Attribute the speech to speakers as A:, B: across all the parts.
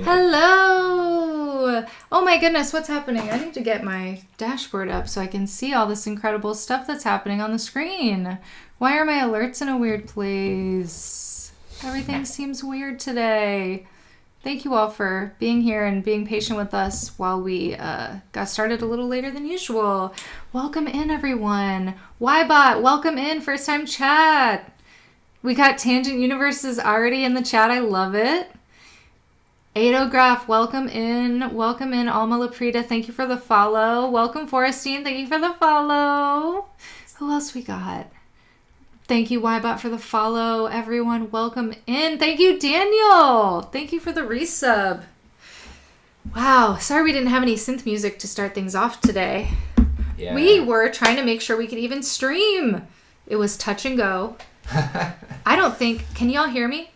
A: Hello! Oh my goodness, what's happening? I need to get my dashboard up so I can see all this incredible stuff that's happening on the screen. Why are my alerts in a weird place? Everything seems weird today. Thank you all for being here and being patient with us while we got started a little later than usual. Welcome in, everyone. Ybot, welcome in, first time chat. We got Tangent Universes already in the chat. I love it. Adograph, welcome in. Welcome in, Alma Laprida. Thank you for the follow. Welcome, Forestine. Thank you for the follow. Who else we got? Thank you, Ybot, for the follow. Everyone, welcome in. Thank you, Daniel. Thank you for the resub. Wow. Sorry we didn't have any synth music to start things off today.
B: Yeah.
A: We were trying to make sure we could even stream. It was touch and go. I don't think... Can y'all hear me?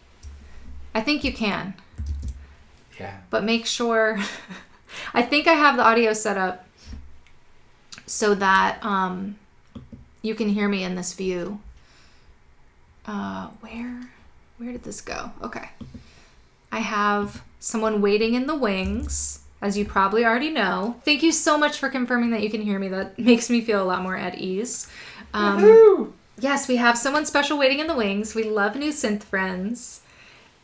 A: I think you can.
B: Yeah.
A: But make sure... I think I have the audio set up so that you can hear me in this view. Where did this go? Okay. I have someone waiting in the wings, as you probably already know. Thank you so much for confirming that you can hear me. That makes me feel a lot more at ease. Yes, we have someone special waiting in the wings. We love new Synth Friends.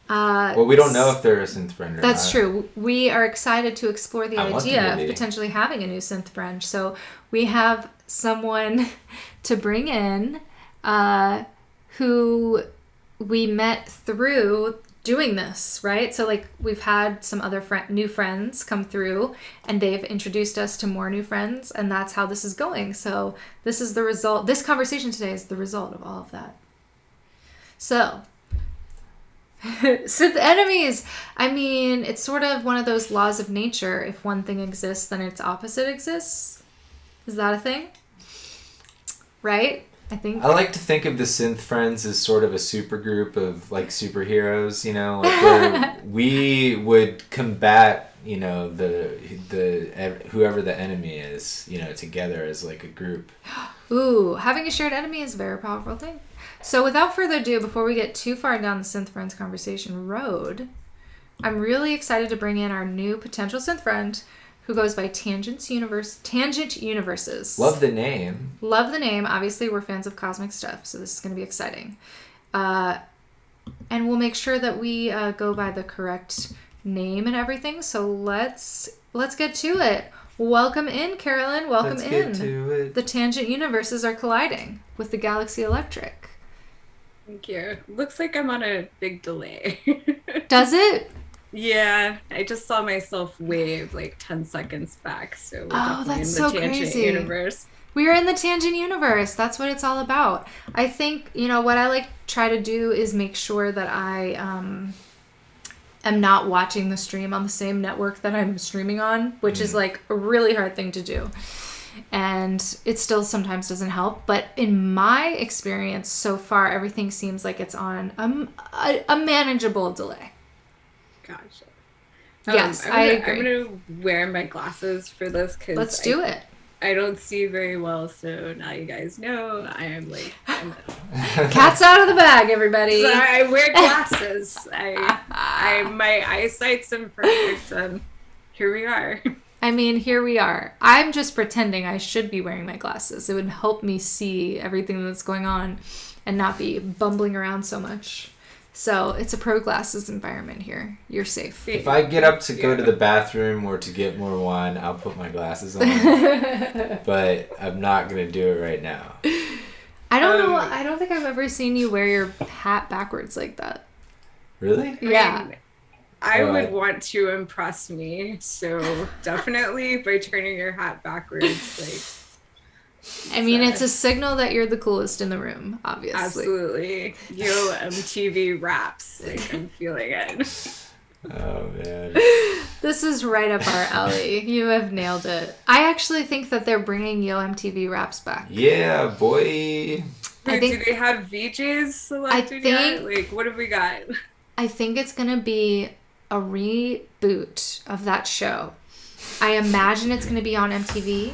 B: Well, we don't know if they're a synth friend or
A: That's
B: not.
A: true. We are excited to explore the idea of potentially having a new synth friend. So we have someone to bring in who we met through doing this, right? So like we've had some other new friends come through and they've introduced us to more new friends, and that's how this is going. So this is the result. This conversation today is the result of all of that. So synth enemies. I mean, it's sort of one of those laws of nature. If one thing exists, then its opposite exists. Is that a thing? Right? I think.
B: I like to think of the Synth Friends as sort of a super group of like superheroes, you know, like where we would combat, you know, the whoever the enemy is, you know, together as like a group.
A: Ooh, having a shared enemy is a very powerful thing. So without further ado, before we get too far down the Synth Friends conversation road, I'm really excited to bring in our new potential Synth friend who goes by Tangent Universes.
B: Love the name.
A: Love the name. Obviously, we're fans of cosmic stuff, so this is going to be exciting. And we'll make sure that we go by the correct name and everything. So let's get to it. Welcome in, Carolyn. Welcome in.
B: Let's get to it.
A: The Tangent Universes are colliding with the Galaxy Electric.
C: Thank you. Looks like I'm on a big delay.
A: Does it?
C: Yeah, I just saw myself wave like 10 seconds back. So we're
A: that's
C: in the
A: so
C: Tangent
A: crazy.
C: Universe.
A: We are in the Tangent Universe. That's what it's all about. I think, you know, what I like try to do is make sure that I am not watching the stream on the same network that I'm streaming on, which is like a really hard thing to do. And it still sometimes doesn't help. But in my experience so far, everything seems like it's on a manageable delay.
C: Gotcha.
A: Yes, I agree.
C: I'm going to wear my glasses for this because
A: Let's do it.
C: I don't see very well, so now you guys know I am like...
A: Cat's out of the bag, everybody.
C: So I wear glasses. My eyesight's imperfect, and here we are.
A: I mean, here we are. I'm just pretending I should be wearing my glasses. It would help me see everything that's going on and not be bumbling around so much. So it's a pro glasses environment here. You're safe.
B: If I get up to go to the bathroom or to get more wine, I'll put my glasses on. But I'm not going to do it right now.
A: I don't know. I don't think I've ever seen you wear your hat backwards like that.
B: Really?
A: Yeah.
C: I would want to impress me, so definitely by turning your hat backwards, like...
A: I mean, it's a signal that you're the coolest in the room, obviously.
C: Absolutely. Yo, MTV raps. Like, I'm feeling it.
B: Oh, man.
A: This is right up our alley. You have nailed it. I actually think that they're bringing Yo MTV raps back.
B: Yeah, boy.
C: Do they have VJs selected yet? Like, what have we got?
A: I think it's going to be a reboot of that show. I imagine it's going to be on MTV.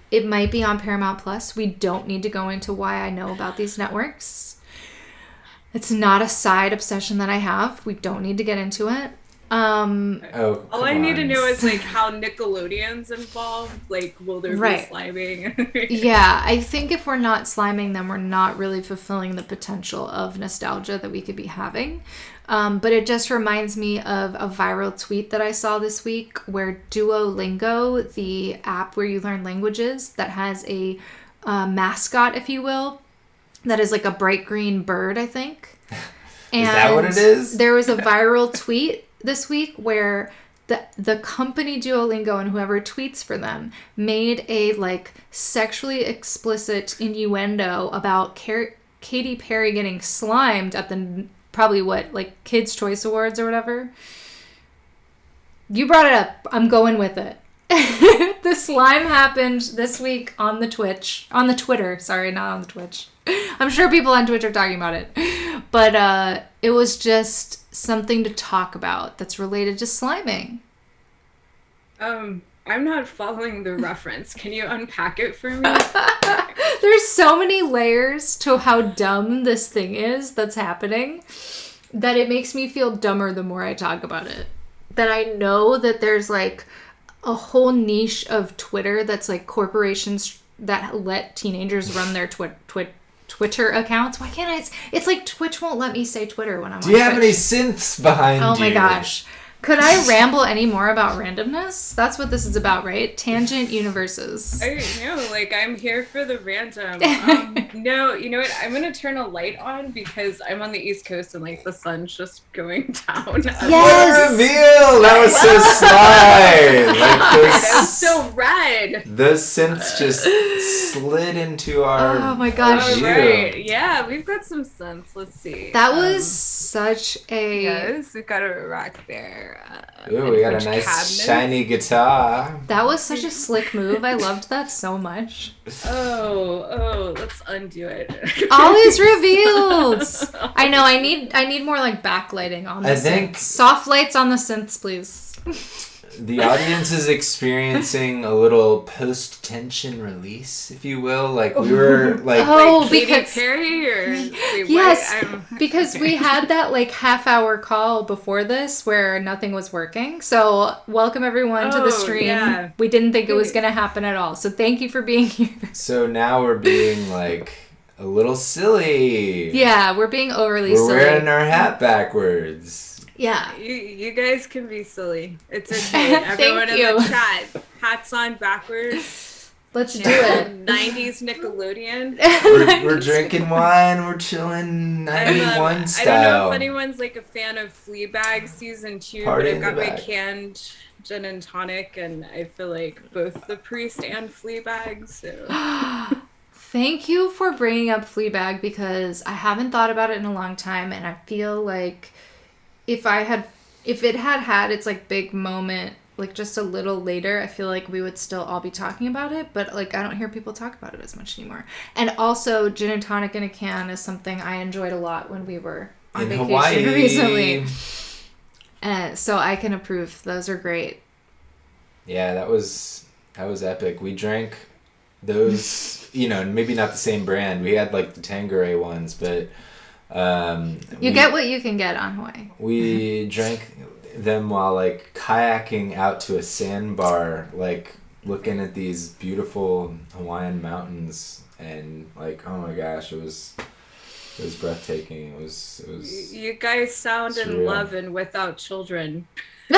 A: It might be on Paramount Plus. We don't need to go into why I know about these networks. It's not a side obsession that I have. We don't need to get into it.
C: All I need to know is like how Nickelodeon's involved. Like, will there be sliming?
A: Yeah, I think if we're not sliming them, we're not really fulfilling the potential of nostalgia that we could be having. But it just reminds me of a viral tweet that I saw this week where Duolingo, the app where you learn languages, that has a mascot, if you will, that is like a bright green bird, I think.
B: And is that what it is?
A: There was a viral tweet this week where the company Duolingo and whoever tweets for them made a like sexually explicit innuendo about Katy Perry getting slimed at the probably like Kids' Choice Awards or whatever. You brought it up. I'm going with it. The slime happened this week on the Twitter. Sorry, not on the Twitch. I'm sure people on Twitch are talking about it. But it was just something to talk about that's related to sliming.
C: I'm not following the reference. Can you unpack it for me?
A: There's so many layers to how dumb this thing is that's happening that it makes me feel dumber the more I talk about it. That I know that there's like a whole niche of Twitter that's like corporations that let teenagers run their Twitter accounts. Why can't I? It's like Twitch won't let me say Twitter when I'm on Twitch.
B: Do you have any synths behind you?
A: Oh my gosh. Could I ramble any more about randomness? That's what this is about, right? Tangent universes.
C: Like I'm here for the random. No, you know what? I'm going to turn a light on because I'm on the East Coast and like the sun's just going down.
A: Yes!
B: Reveal! That was so sly!
C: That was so red.
B: Those synths just slid into our...
A: Oh my gosh.
C: Right. Yeah, we've got some synths. Let's see.
A: That was such a...
C: Yes, we've got a rack there.
B: Ooh, we got a nice shiny guitar.
A: That was such a slick move. I loved that so much.
C: Oh, let's undo it.
A: All is revealed. I know. I need more like backlighting on the synths. Soft lights on the synths, please.
B: The audience is experiencing a little post-tension release, if you will. Like we were like
C: Katy Perry or wait,
A: yes, because we had that like half-hour call before this where nothing was working. So welcome everyone to the stream. Yeah. We didn't think it was going to happen at all. So thank you for being here.
B: So now we're being like a little silly.
A: Yeah, we're being overly silly.
B: We're wearing our hat backwards.
A: Yeah.
C: You guys can be silly. It's okay. Everyone in the chat, hats on backwards.
A: Let's do it.
C: 90s Nickelodeon.
B: We're drinking wine. We're chilling 91 style.
C: I don't know if anyone's like a fan of Fleabag season 2, but I've got my canned gin and tonic, and I feel like both the priest and Fleabag. So.
A: Thank you for bringing up Fleabag because I haven't thought about it in a long time, and I feel like if it had its like big moment like just a little later, I feel like we would still all be talking about it, but like I don't hear people talk about it as much anymore. And also gin and tonic in a can is something I enjoyed a lot when we were on vacation Hawaii recently. So I can approve. Those are great. Yeah,
B: that was epic. We drank those, maybe not the same brand. We had like the Tanqueray ones, but
A: you get what you can get on Hawaii.
B: We drank them while like kayaking out to a sandbar, like looking at these beautiful Hawaiian mountains, and like, oh my gosh, it was breathtaking. It was
C: You guys sound surreal. In love and without children.
B: We do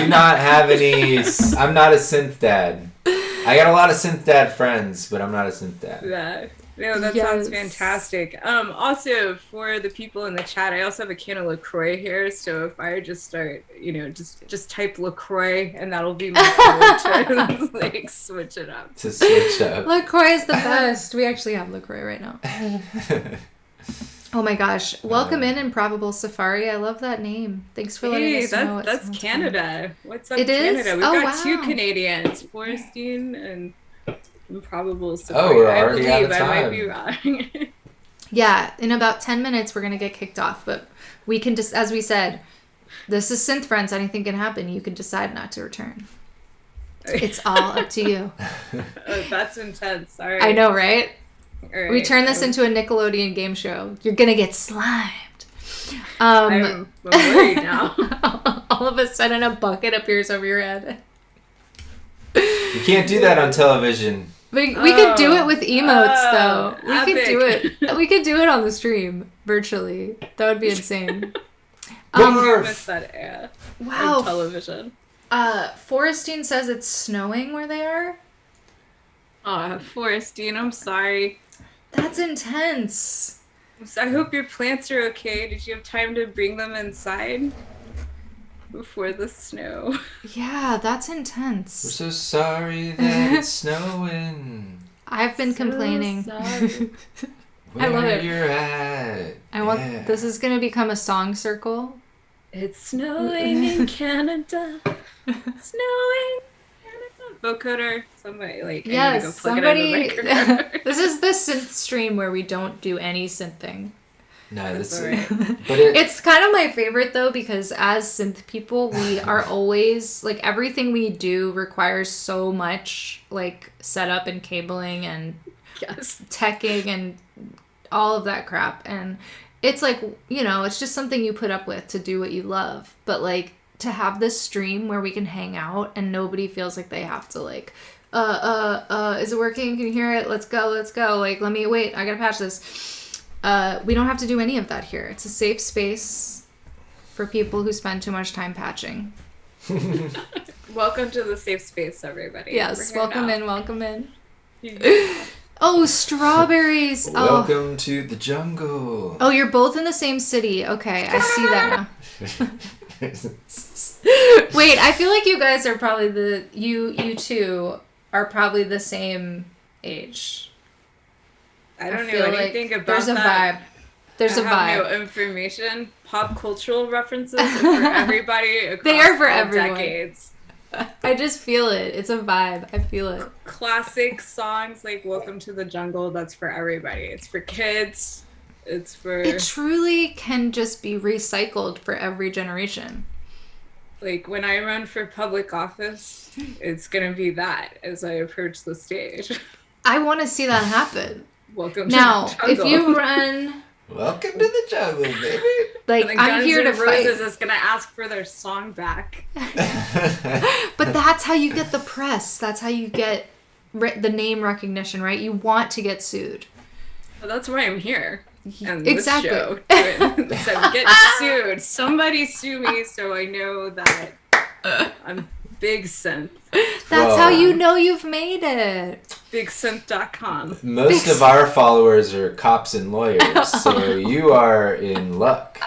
B: not have any. I'm not a synth dad. I got a lot of synth dad friends, but I'm not a synth dad.
C: Yeah. No, that sounds fantastic. Also, for the people in the chat, I also have a can of LaCroix here, so if I just start, just type LaCroix, and that'll be my code to like switch it up.
B: To switch up.
A: LaCroix is the best. We actually have LaCroix right now. Oh my gosh. Welcome in Improbable Safari. I love that name. Thanks for letting us know.
C: That's Canada. What's up,
A: it
C: Canada?
A: Is?
C: We've got two Canadians, Forrestine and Improbable Safari.
B: Oh, we're already out of time.
C: I might be wrong.
A: Yeah, in about 10 minutes we're going to get kicked off, but we can just, as we said, this is Synth Friends. Anything can happen. You can decide not to return. It's all up to you.
C: Oh, that's intense. All right.
A: I know, right?
C: All right.
A: We turn this into a Nickelodeon game show. You're going to get slimed.
C: I'm worried now.
A: All of a sudden, a bucket appears over your head.
B: You can't do that on television.
A: We could do it with emotes, though. We could do it. We could do it on the stream virtually. That would be insane.
C: I miss that era.
A: Wow.
C: Of television.
A: Forestine says it's snowing where they are.
C: Oh, Forestine, I'm sorry.
A: That's intense.
C: I hope your plants are okay. Did you have time to bring them inside before the snow?
A: Yeah, that's intense.
B: We're so sorry that it's snowing.
A: I've been complaining.
C: Sorry.
A: I love it.
B: Where you're at.
A: This is gonna become a song circle.
C: It's snowing in Canada. Snowing. Vocoder, somebody
A: Yes, somebody. This is the synth stream where we don't do any synthing.
B: No, that's
C: right.
B: But
A: it's kind of my favorite though, because as synth people, we are always like, everything we do requires so much like setup and cabling and teching and all of that crap, and it's like, it's just something you put up with to do what you love, but like, to have this stream where we can hang out and nobody feels like they have to like, is it working? Can you hear it? Let's go. Like, wait, I gotta patch this. We don't have to do any of that here. It's a safe space for people who spend too much time patching.
C: Welcome to the safe space, everybody.
A: Yes, welcome in. Oh, strawberries.
B: Welcome to the jungle.
A: Oh, you're both in the same city. Okay, I see that now. Wait, I feel like you guys are probably you two are probably the same age.
C: I don't know anything about
A: there's a
C: that.
A: There's a vibe.
C: I have no information. Pop cultural references are for everybody across
A: they are for
C: all
A: everyone.
C: decades.
A: I just feel it. It's a vibe. I feel it.
C: Classic songs like Welcome to the Jungle, that's for everybody. It's for kids. It's for...
A: It truly can just be recycled for every generation.
C: Like, when I run for public office, it's going to be that as I approach the stage.
A: I want to see that happen.
C: Welcome to the jungle.
A: Now, if you run...
B: Welcome to the jungle, baby.
A: Like, I'm here to fight.
C: Roses is going to ask for their song back.
A: But that's how you get the press. That's how you get the name recognition, right? You want to get sued.
C: Well, that's why I'm here. And
A: exactly.
C: This show. So get sued. Somebody sue me so I know that I'm Big Synth.
A: That's how you know you've made it.
C: BigSynth.com.
B: Most of our followers are cops and lawyers, so you are in luck.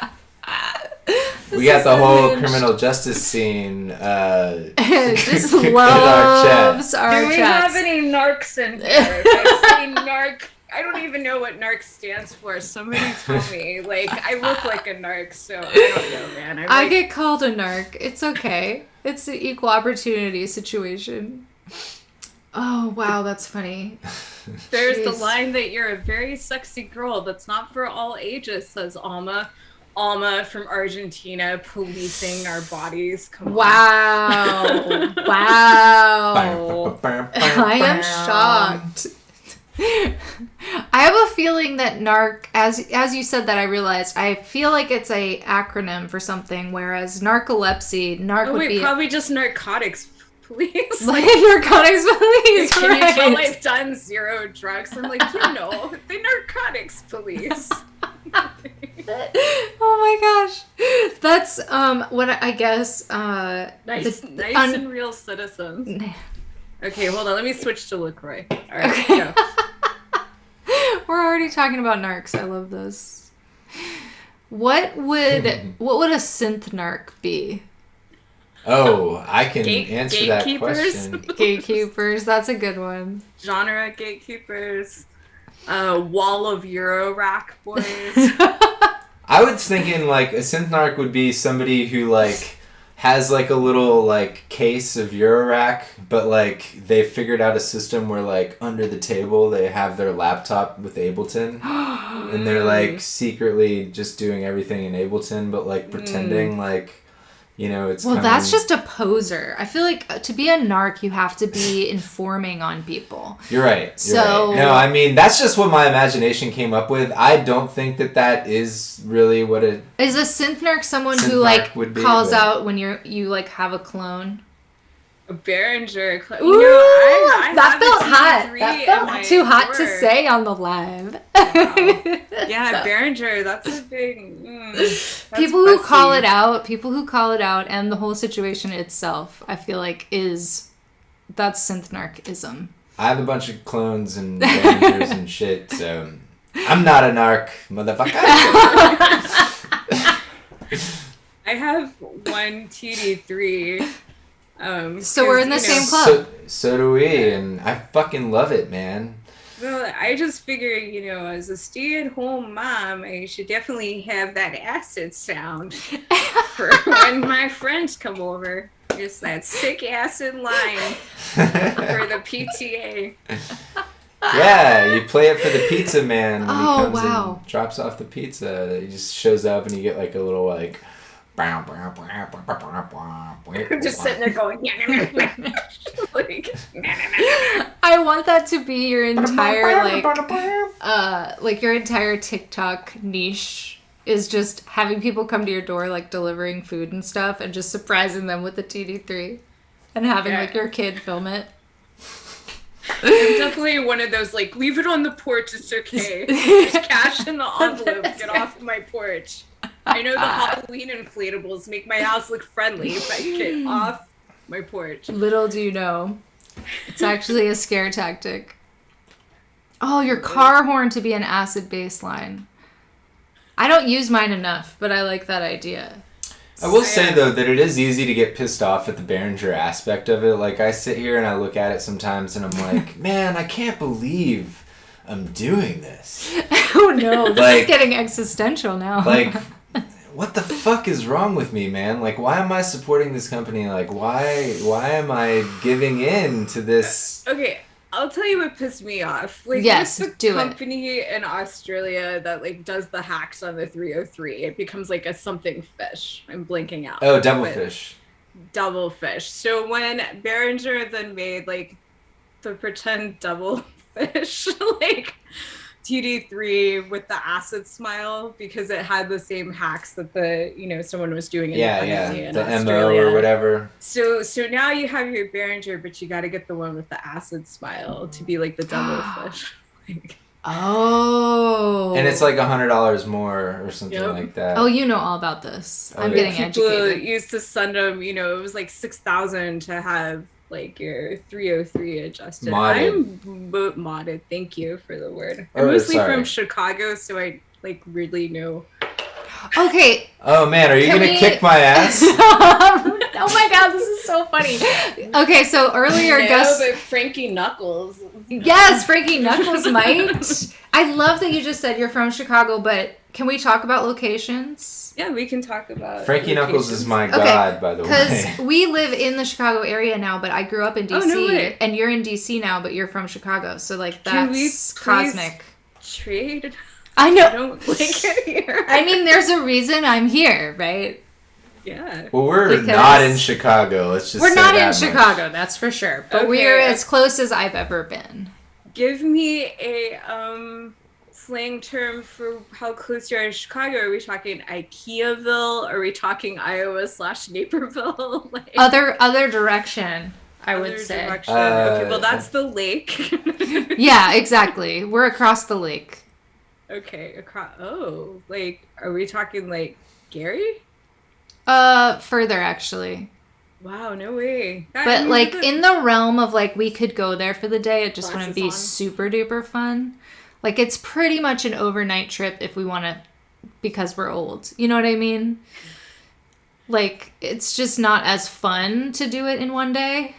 B: We got the whole criminal justice scene.
A: Just loves our chats.
C: Do we have any narcs in here? If I say narc, I don't even know what narc stands for. Somebody tell me. Like, I look like a narc, so I don't know, man.
A: I get called a narc. It's okay. It's an equal opportunity situation. Oh, wow, that's funny.
C: There's the line that you're a very sexy girl that's not for all ages, says Alma. Alma from Argentina, policing our bodies. Come
A: wow.
C: on.
A: Wow. I am shocked. I have a feeling that NARC, as you said that, I realized, I feel like it's a acronym for something, whereas narcolepsy, would be...
C: probably just narcotics police.
A: Like narcotics police,
C: Can
A: right.
C: you tell I've done 0 drugs? I'm like, the narcotics police.
A: Oh my gosh. That's, what I guess,
C: nice and real citizens. Okay, hold on. Let me switch to LaCroix. All right,
A: okay.
C: go.
A: We're already talking about narcs. I love this. What would a synth narc be?
B: Oh, I can answer that
C: Gatekeepers?
B: question.
A: Gatekeepers. That's a good one.
C: Genre gatekeepers. Wall of Euro rack boys.
B: I was thinking like a synth narc would be somebody who like has like a little like case of Eurorack, but like they figured out a system where like under the table they have their laptop with Ableton and they're like secretly just doing everything in Ableton, but like pretending like You know, it's
A: well, that's just a poser. I feel like to be a narc, you have to be informing on people.
B: You're right.
A: So
B: no, I mean that's just what my imagination came up with. I don't think that is really what it
A: is. A synth narc someone
B: synth
A: who like
B: narc
A: calls out when you like have a clone.
C: A Behringer.
A: Ooh,
C: you know, I
A: that felt hot.
C: That
A: felt too hot to say on the live.
C: Wow. Yeah, Behringer. That's a big.
A: People who call it out, and the whole situation itself, I feel like that's synth narcism.
B: I have a bunch of clones and Behringers and shit, so I'm not a narc, motherfucker.
C: I have one TD3.
A: So we're in the same club.
B: So do we, and I fucking love it, man.
C: Well, I just figure, you know, as a stay-at-home mom, I should definitely have that acid sound for when my friends come over. Just that sick acid line for the PTA.
B: Yeah, you play it for the pizza man when he comes
A: wow.
B: and drops off the pizza. He just shows up and you get like a little like...
C: Just sitting there going, like,
A: I want that to be your entire like your entire TikTok niche is just having people come to your door like delivering food and stuff and just surprising them with the TD3 and having like your kid film it.
C: I'm definitely one of those like leave it on the porch, it's okay. There's cash in the envelope, get off my porch. I know the Halloween inflatables make my house look friendly, but get off my porch.
A: Little do you know, it's actually a scare tactic. Oh, your car horn to be an acid baseline. I don't use mine enough, but I like that idea.
B: I will say, though, that it is easy to get pissed off at the Behringer aspect of it. Like, I sit here and I look at it sometimes and I'm like, man, I can't believe I'm doing this.
A: Oh, no. This is getting existential now.
B: Like... what the fuck is wrong with me, man? Like, why am I supporting this company? Like, why am I giving in to this?
C: Okay, I'll tell you what pissed me off. Like,
A: yes,
C: there's a company in Australia that like does the hacks on the 303. It becomes like a something fish. I'm blinking out.
B: Oh, devilfish.
C: Devilfish. So when Behringer then made like the pretend devilfish, like TD3 with the acid smile because it had the same hacks that someone was doing independently in Australia.
B: MO or whatever.
C: So now you have your Behringer, but you got to get the one with the acid smile to be like the devilfish.
A: Oh.
B: And it's like $100 more or something like that.
A: Oh, you know all about this. I'm getting educated.
C: People used to send them, it was like $6,000 to have like your 303 adjusted. I'm modded. Thank you for the word. I'm mostly from Chicago, so I like really know.
A: Okay.
B: Oh man, are you gonna kick my ass?
A: Oh my god, this is so funny. Okay, so earlier
C: but Frankie Knuckles.
A: Yes, Frankie Knuckles might. I love that you just said you're from Chicago, but can we talk about locations?
C: Yeah, we can talk about
B: Frankie Knuckles is my god, by the way.
A: Because we live in the Chicago area now, but I grew up in DC, and you're in DC now, but you're from Chicago, so like that's cosmic.
C: Trade.
A: I know.
C: I don't like it here.
A: I mean, there's a reason I'm here, right?
C: Yeah.
B: Well, we're not in Chicago. Let's just
A: we're
B: say
A: not in
B: much.
A: Chicago, that's for sure. But we're as close as I've ever been.
C: Give me a slang term for how close you are in Chicago. Are we talking IKEAville? Are we talking Iowa/Naperville? Like,
A: other direction, I would say.
C: Okay, well, that's the lake.
A: Yeah, exactly. We're across the lake.
C: Okay, like, are we talking like Gary?
A: Further actually.
C: Wow, no way.
A: But like in the realm of like we could go there for the day, it just wouldn't be super duper fun. Like it's pretty much an overnight trip if we want to, because we're old. You know what I mean? Like it's just not as fun to do it in one day.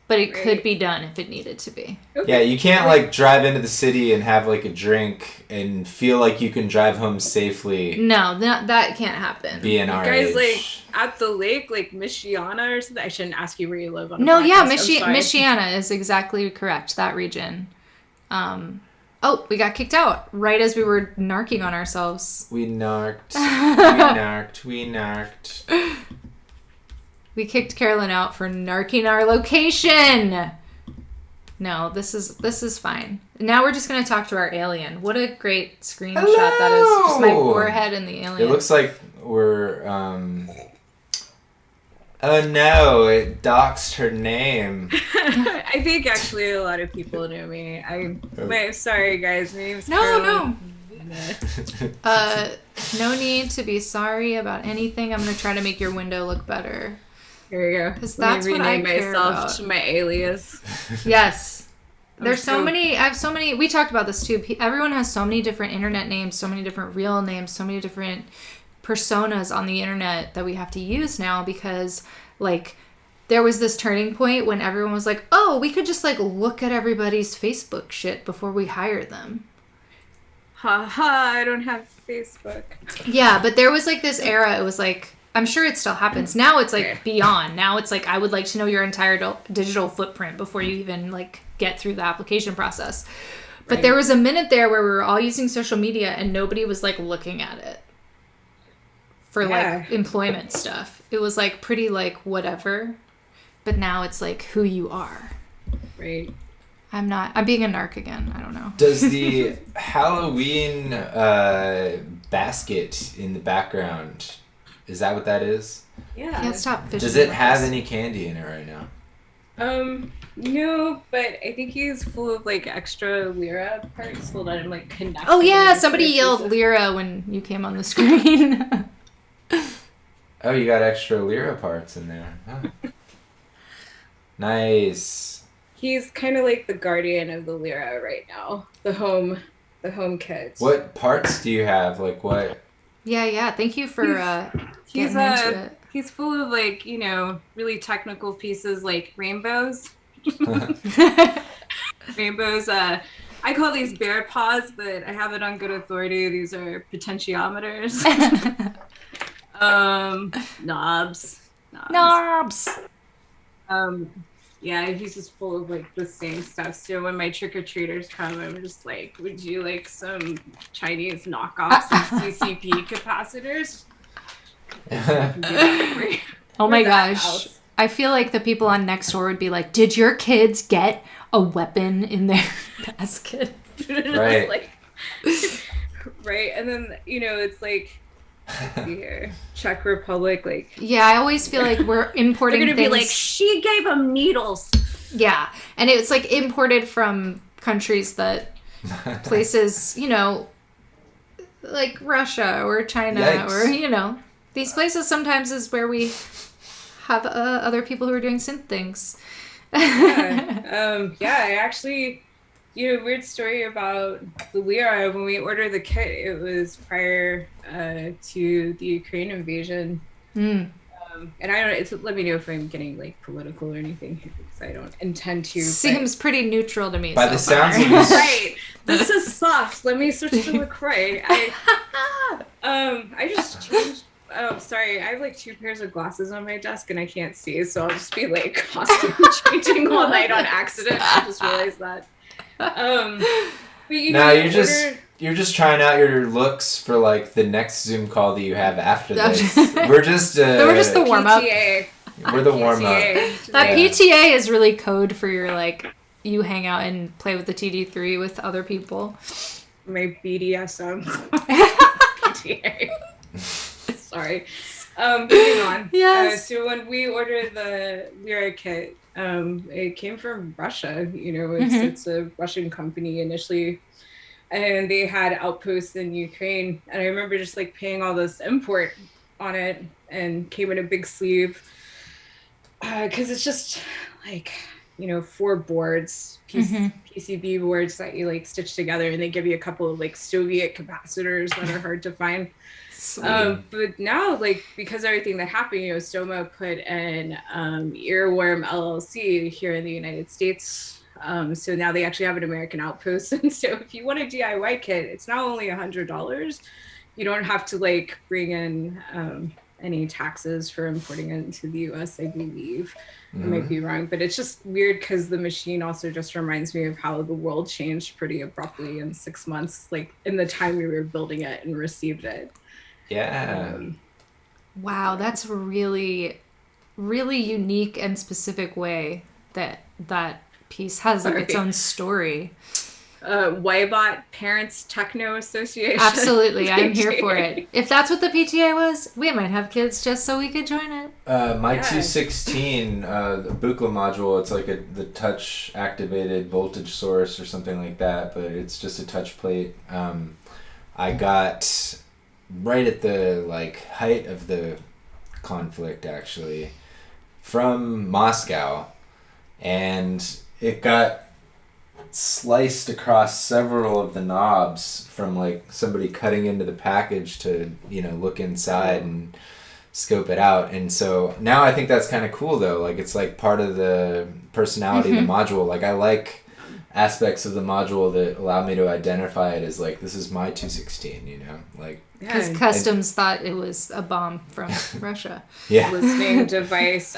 A: But it could be done if it needed to be.
B: Okay. Yeah, you can't like drive into the city and have like a drink and feel like you can drive home safely.
A: No, that can't happen.
B: Being our
C: age.
B: Guys,
C: like at the lake, like Michiana or something. I shouldn't ask you where you live on.
A: Michiana is exactly correct. That region. Oh, we got kicked out right as we were narking on ourselves.
B: We narked. We narked.
A: We kicked Carolyn out for narking our location. No, this is fine. Now we're just going to talk to our alien. What a great screenshot that is. Just my forehead and the alien.
B: It looks like we're... Oh no, it doxed her name.
C: I think actually a lot of people know me. Sorry guys, my name's Carolyn.
A: No need to be sorry about anything. I'm going to try to make your window look better.
C: Here we go.
A: Because that's what I care about.
C: To my alias.
A: Yes. There's so many. I have so many. We talked about this too. Everyone has so many different internet names, so many different real names, so many different personas on the internet that we have to use now because, like, there was this turning point when everyone was like, oh, we could just, like, look at everybody's Facebook shit before we hire them.
C: I don't have Facebook.
A: Yeah, but there was, like, this era. It was, like, I'm sure it still happens. Now it's, like, beyond. Now it's, like, I would like to know your entire digital footprint before you even, like, get through the application process. But there was a minute there where we were all using social media and nobody was, like, looking at it for, like, employment stuff. It was, like, pretty, like, whatever. But now it's, like, who you are.
C: Right.
A: I'm being a narc again. I don't know.
B: Does the Halloween basket in the background, is that what that is?
C: Yeah.
A: Can't stop fishing.
B: Does it have any candy in it right now?
C: No, but I think he's full of, like, extra Lyra parts. Hold on, I'm, like, connecting.
A: Oh, yeah, somebody yelled Lyra when you came on the screen.
B: Oh, you got extra Lyra parts in there. Huh. Nice.
C: He's kind of like the guardian of the Lyra right now. The home kids.
B: What parts do you have? Like what?
A: Yeah. Thank you for getting into it.
C: He's full of, like, you know, really technical pieces like rainbows. Rainbows. I call these bear paws, but I have it on good authority. These are potentiometers. Knobs. Yeah, he's just full of, like, the same stuff. So when my trick-or-treaters come, I'm just like, would you like some Chinese knockoffs of CCP capacitors?
A: Oh my gosh. I feel like the people on Nextdoor would be like, did your kids get a weapon in their basket?
B: Right.
C: Like, right. And then, you know, it's like, let's see here, Czech Republic, like.
A: Yeah, I always feel like we're importing
C: They're gonna
A: things.
C: be like, she gave them needles.
A: Yeah. And it's like imported from countries places, you know, like Russia or China.
B: Yikes.
A: Or, you know, these places sometimes is where we have other people who are doing synth things.
C: Yeah, I actually, you know, weird story about the Lyra. When we ordered the kit, it was prior to the Ukraine invasion. And I don't. Let me know if I'm getting, like, political or anything, because I don't intend to.
A: Seems pretty neutral to me.
B: By
A: so
B: the
A: far.
B: sounds of this,
C: right. This is soft. Let me switch to LaCroix. I just changed. Oh, sorry. I have, like, 2 pairs of glasses on my desk and I can't see, so I'll just be, like, constantly changing all night on accident. I just realized that. But, you know,
B: you're just trying out your looks for, like, the next Zoom call that you have after this. We're just
A: the warm up.
B: We're the warm up.
A: That PTA is really code for your, like, you hang out and play with the TD3 with other people.
C: My BDSM PTA. Sorry. Moving on.
A: Yes.
C: So when we ordered the Lyra kit, it came from Russia. You know, it's a Russian company initially, and they had outposts in Ukraine. And I remember just, like, paying all this import on it, and came in a big sleeve, because it's just, like, you know, 4 boards, PCB boards that you, like, stitch together, and they give you a couple of, like, Soviet capacitors that are hard to find. But now, like, because of everything that happened, you know, Stoma put in Earworm LLC here in the United States. So now they actually have an American outpost. And so if you want a DIY kit, it's not only $100. You don't have to, like, bring in any taxes for importing it into the US, I believe. I might be wrong, but it's just weird because the machine also just reminds me of how the world changed pretty abruptly in 6 months, like, in the time we were building it and received it.
B: Yeah.
A: Wow, that's really really unique and specific way that piece has like its own story.
C: Wybot Parents Techno Association.
A: Absolutely, I'm here for it. If that's what the PTA was, we might have kids just so we could join it.
B: My 216, the Buchla module, it's like the touch activated voltage source or something like that, but it's just a touch plate. I got right at the like height of the conflict, actually, from Moscow, and it got sliced across several of the knobs from like somebody cutting into the package to, you know, look inside and scope it out. And so now I think that's kind of cool though. Like it's like part of the personality of the module. Like I like aspects of the module that allow me to identify it as like, this is my 216, you know, like
A: because customs thought it was a bomb from Russia.
B: Yeah.
C: Listening device.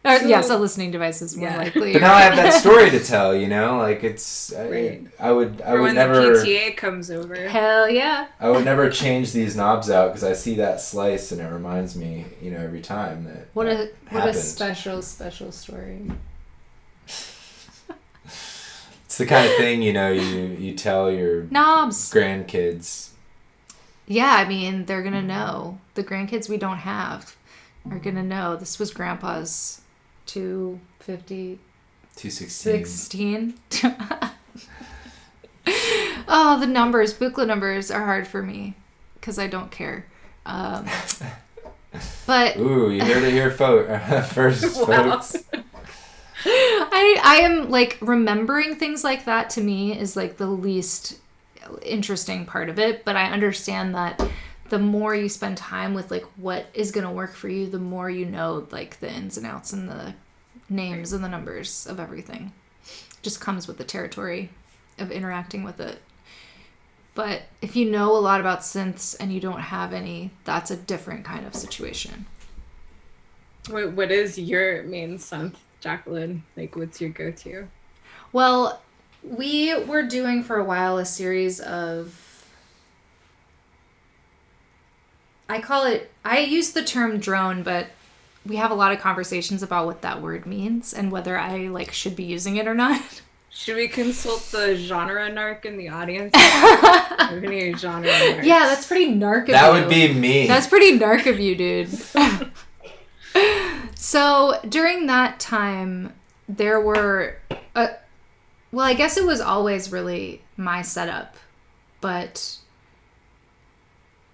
A: Yes, a listening device is more likely.
B: But now I have that story to tell, you know, like it's
C: right.
B: I would
C: when
B: never
C: the PTA comes over.
A: Hell yeah.
B: I would never change these knobs out because I see that slice and it reminds me, you know, every time that
A: what a
B: happened.
A: special story.
B: It's the kind of thing, you know, you tell your
A: knobs
B: grandkids. Yeah,
A: I mean, they're gonna know. The grandkids we don't have are gonna know this was Grandpa's 216. Oh, the numbers, Buchla numbers are hard for me because I don't care. But
B: ooh, you heard it here first, folks.
A: I am like remembering things like that to me is like the least interesting part of it, but I understand that the more you spend time with like what is going to work for you, the more you know like the ins and outs and the names and the numbers of everything. It just comes with the territory of interacting with it. But if you know a lot about synths and you don't have any, that's a different kind of situation.
C: What is your main synth, Jacqueline? Like, what's your go-to?
A: Well, we were doing for a while a series of, I use the term drone, but we have a lot of conversations about what that word means and whether I like should be using it or not.
C: Should we consult the genre narc in the audience? Any genre narcs?
A: Yeah, that's pretty narc of you.
B: That would be me.
A: That's pretty narc of you, dude. So during that time, there were, well, I guess it was always really my setup, but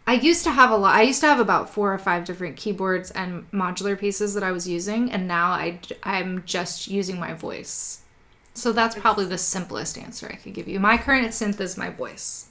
A: I used to have about 4 or 5 different keyboards and modular pieces that I was using, and now I'm just using my voice. So that's probably the simplest answer I could give you. My current synth is my voice.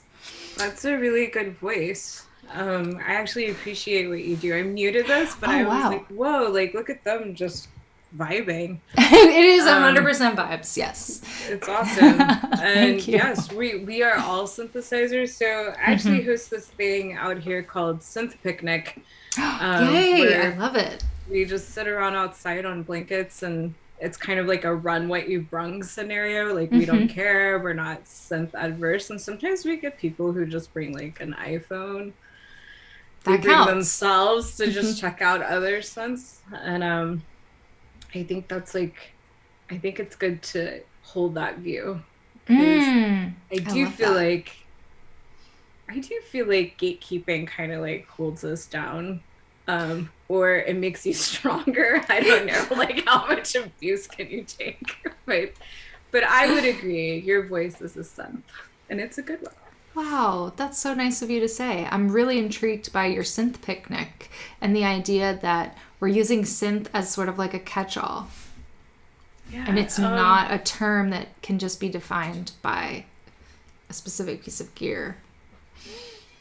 C: That's a really good voice. I actually appreciate what you do. I'm new to this, but I was like, whoa, like look at them just vibing.
A: It is 100% vibes, yes.
C: It's awesome. And yes, we are all synthesizers. So I actually host this thing out here called Synth Picnic.
A: Yay, I love it.
C: We just sit around outside on blankets, and it's kind of like a run what you brung scenario. Like we don't care, we're not synth adverse, and sometimes we get people who just bring like an iPhone. They bring themselves to just check out other synths, and I think that's like, I think it's good to hold that view. I do feel like gatekeeping kind of like holds us down, or it makes you stronger. I don't know, like how much abuse can you take, right? But I would agree, your voice is a synth, and it's a good one.
A: Wow, that's so nice of you to say. I'm really intrigued by your synth picnic and the idea that we're using synth as sort of like a catch-all. Yeah, and it's not a term that can just be defined by a specific piece of gear.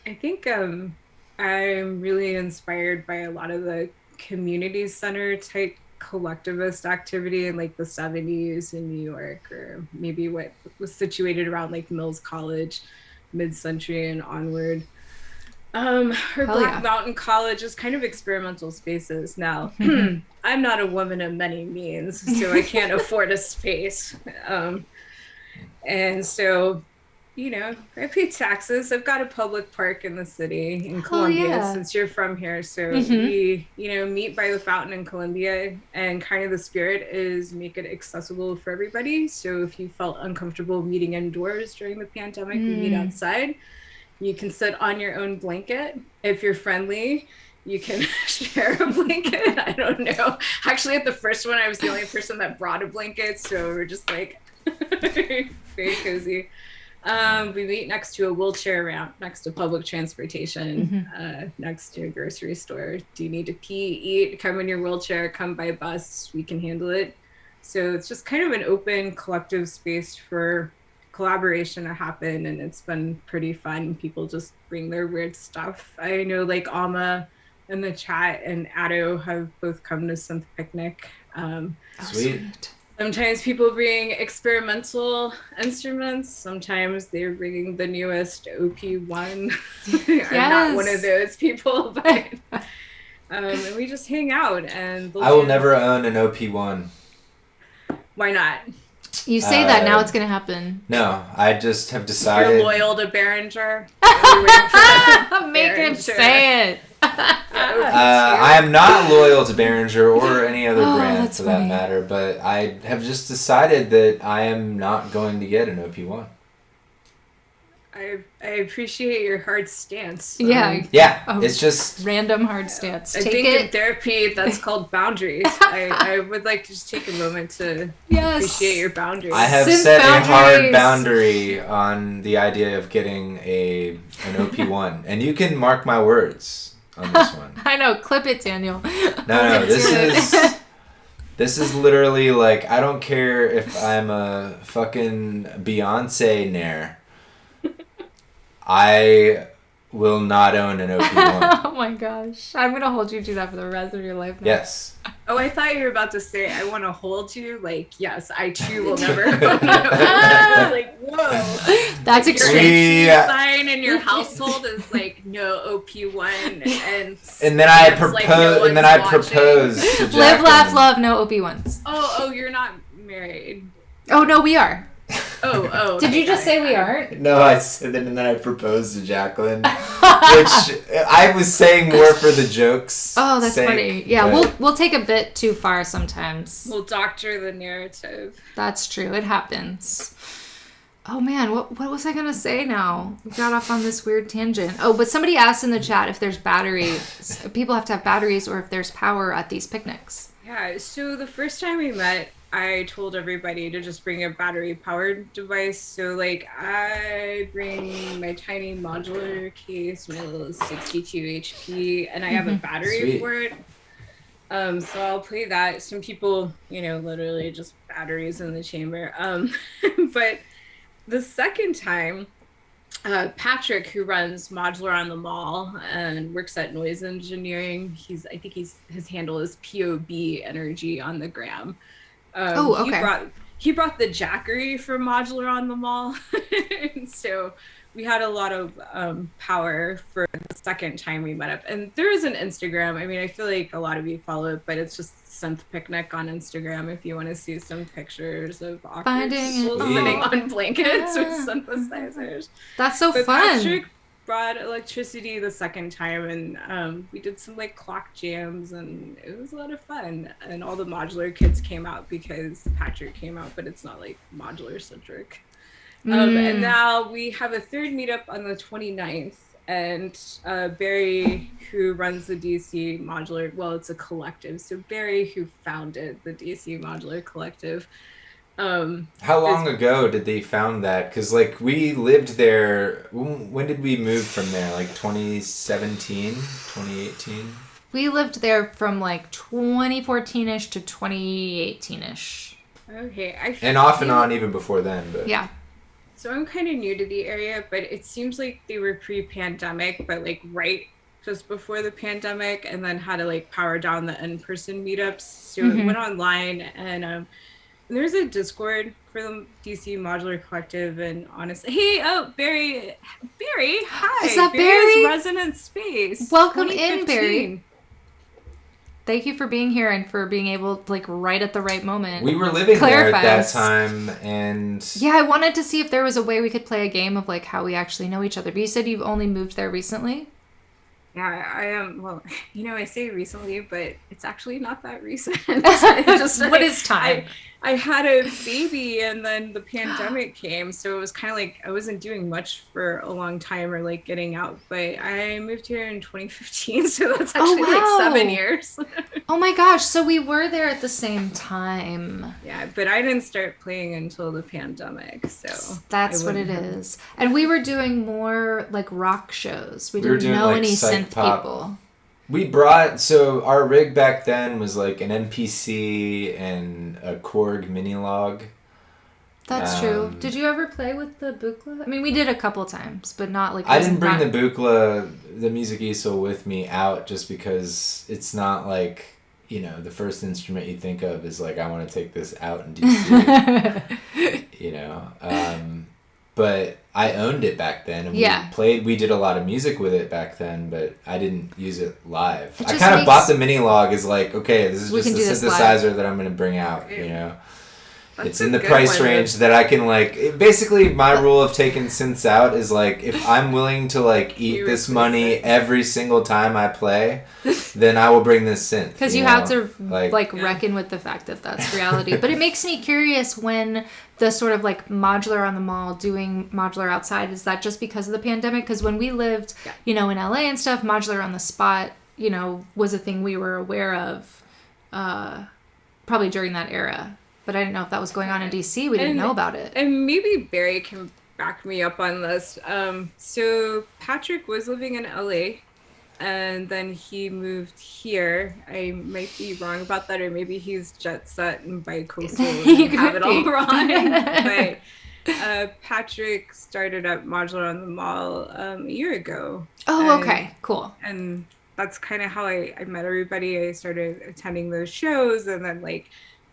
C: I think I'm really inspired by a lot of the community center type collectivist activity in like the 70s in New York, or maybe what was situated around like Mills College, mid-century and onward. Or Black Mountain College is kind of experimental spaces. Now, I'm not a woman of many means, so I can't afford a space. And so I pay taxes. I've got a public park in the city in Columbia, since you're from here. So we, meet by the fountain in Columbia, and kind of the spirit is make it accessible for everybody. So if you felt uncomfortable meeting indoors during the pandemic, we meet outside. You can sit on your own blanket. If you're friendly, you can share a blanket. I don't know. Actually, at the first one, I was the only person that brought a blanket. So we're just like very cozy. We meet next to a wheelchair ramp, next to public transportation, next to a grocery store. Do you need to pee, eat, come in your wheelchair, come by bus, we can handle it. So it's just kind of an open collective space for collaboration to happen, and it's been pretty fun. People just bring their weird stuff. I know like Alma in the chat and Addo have both come to Synth Picnic.
B: Sweet.
C: Sometimes people bring experimental instruments. Sometimes they're bringing the newest OP1. I'm not one of those people, but and we just hang out. And
B: I will never own an OP1.
C: Why not?
A: You say that, now it's going to happen.
B: No, I just have decided.
C: You're loyal to Behringer?
A: Make him say it.
B: I am not loyal to Behringer or any other brand for that matter, but I have just decided that I am not going to get an OP1.
C: I appreciate your hard stance.
A: Yeah.
B: It's just
A: random hard stance.
C: I think in therapy that's called boundaries. I would like to just take a moment to appreciate your boundaries.
B: I have set a hard boundary on the idea of getting an OP1, and you can mark my words on this one.
A: I know, clip it, Daniel.
B: No, this is literally like, I don't care if I'm a fucking Beyonce nair. I will not own an OP1.
A: Oh my gosh. I'm going to hold you to that for the rest of your life now.
B: Yes.
C: Oh, I thought you were about to say, I want to hold you. Like, yes, I too will never own an OP1. Like, whoa.
A: That's extreme.
C: Your sign in your household is like, no OP1.
B: And then I propose to Jacqueline.
A: Live, laugh, love, no OP1s.
C: Oh, you're not married.
A: Oh, no, we are.
C: Oh.
A: Did you just say we aren't?
B: No, I said that, and then I proposed to Jacqueline, which I was saying more for the jokes.
A: Oh, that's funny. Yeah, we'll take a bit too far sometimes.
C: We'll doctor the narrative.
A: That's true. It happens. Oh man, what was I gonna say now? We got off on this weird tangent. Oh, but somebody asked in the chat if there's batteries. People have to have batteries, or if there's power at these picnics.
C: Yeah. So the first time we met, I told everybody to just bring a battery-powered device. So, like, I bring my tiny modular case, my little 62 HP, and I have a battery for it. So I'll play that. Some people, literally just batteries in the chamber. But the second time, Patrick, who runs Modular on the Mall and works at Noise Engineering, his handle is POB Energy on the gram. He brought the Jackery from Modular on the Mall. And so we had a lot of power for the second time we met up. And there is an Instagram. I mean, I feel like a lot of you follow it, but it's just Synth Picnic on Instagram if you want to see some pictures of awkward people sitting on blankets with synthesizers.
A: That's so fun.
C: Patrick brought electricity the second time, and we did some like clock jams, and it was a lot of fun. And all the Modular kids came out because Patrick came out, but it's not like Modular centric. And now we have a third meetup on the 29th, and Barry, who runs the DC Modular, well, it's a collective. So Barry, who founded the DC Modular Collective.
B: How long ago did they found that? Because like we lived there. When did we move from there? Like 2017, 2018.
A: We lived there from like 2014ish to 2018ish.
C: Okay,
B: and off and on even before then. But
A: yeah.
C: So I'm kind of new to the area, but it seems like they were pre-pandemic, but like right just before the pandemic, and then had to like power down the in-person meetups. So it went online, and there's a Discord for the DC Modular Collective, and honestly, Barry, hi.
A: Is that
C: Barry's
A: Barry?
C: Resonant Space.
A: Welcome in, Barry. Thank you for being here and for being able to, like, right at the right moment.
B: We were living there at that time, and...
A: Yeah, I wanted to see if there was a way we could play a game of, like, how we actually know each other. But you said you've only moved there recently?
C: Yeah, I am. Well, I say recently, but it's actually not that recent.
A: What is time?
C: I had a baby, and then the pandemic came, so it was kind of like I wasn't doing much for a long time or like getting out. But I moved here in 2015, so that's actually like 7 years.
A: Oh my gosh! So we were there at the same time.
C: Yeah, but I didn't start playing until the pandemic, so
A: that's what it is. And we were doing more like rock shows. We didn't know
B: like
A: any synth people.
B: We brought, so our rig back then was like an MPC and a Korg mini log.
A: That's true. Did you ever play with the Buchla? I mean, we did a couple times, but not like...
B: I didn't bring the Buchla, the music easel with me out just because it's not like, the first instrument you think of is like, I want to take this out in DC. But I owned it back then, and we did a lot of music with it back then, but I didn't use it live. I kind of bought the mini log as like, okay, this is just a synthesizer that I'm going to bring out, It's in the price range that I can basically my rule of taking synths out is like, if I'm willing to like eat this money every single time I play, then I will bring this synth.
A: Because you have to reckon with the fact that that's reality. But it makes me curious when the sort of like modular on the mall, doing modular outside, is that just because of the pandemic? Because when we lived, in LA and stuff, modular on the spot, was a thing we were aware of probably during that era. But I didn't know if that was going on in DC. We didn't know about it.
C: And maybe Barry can back me up on this. So Patrick was living in LA, and then he moved here. I might be wrong about that, or maybe he's jet set and bi-coastal and have it all wrong. But Patrick started at Modular on the Mall a year ago.
A: Oh, okay. Cool.
C: And that's kind of how I met everybody. I started attending those shows, and then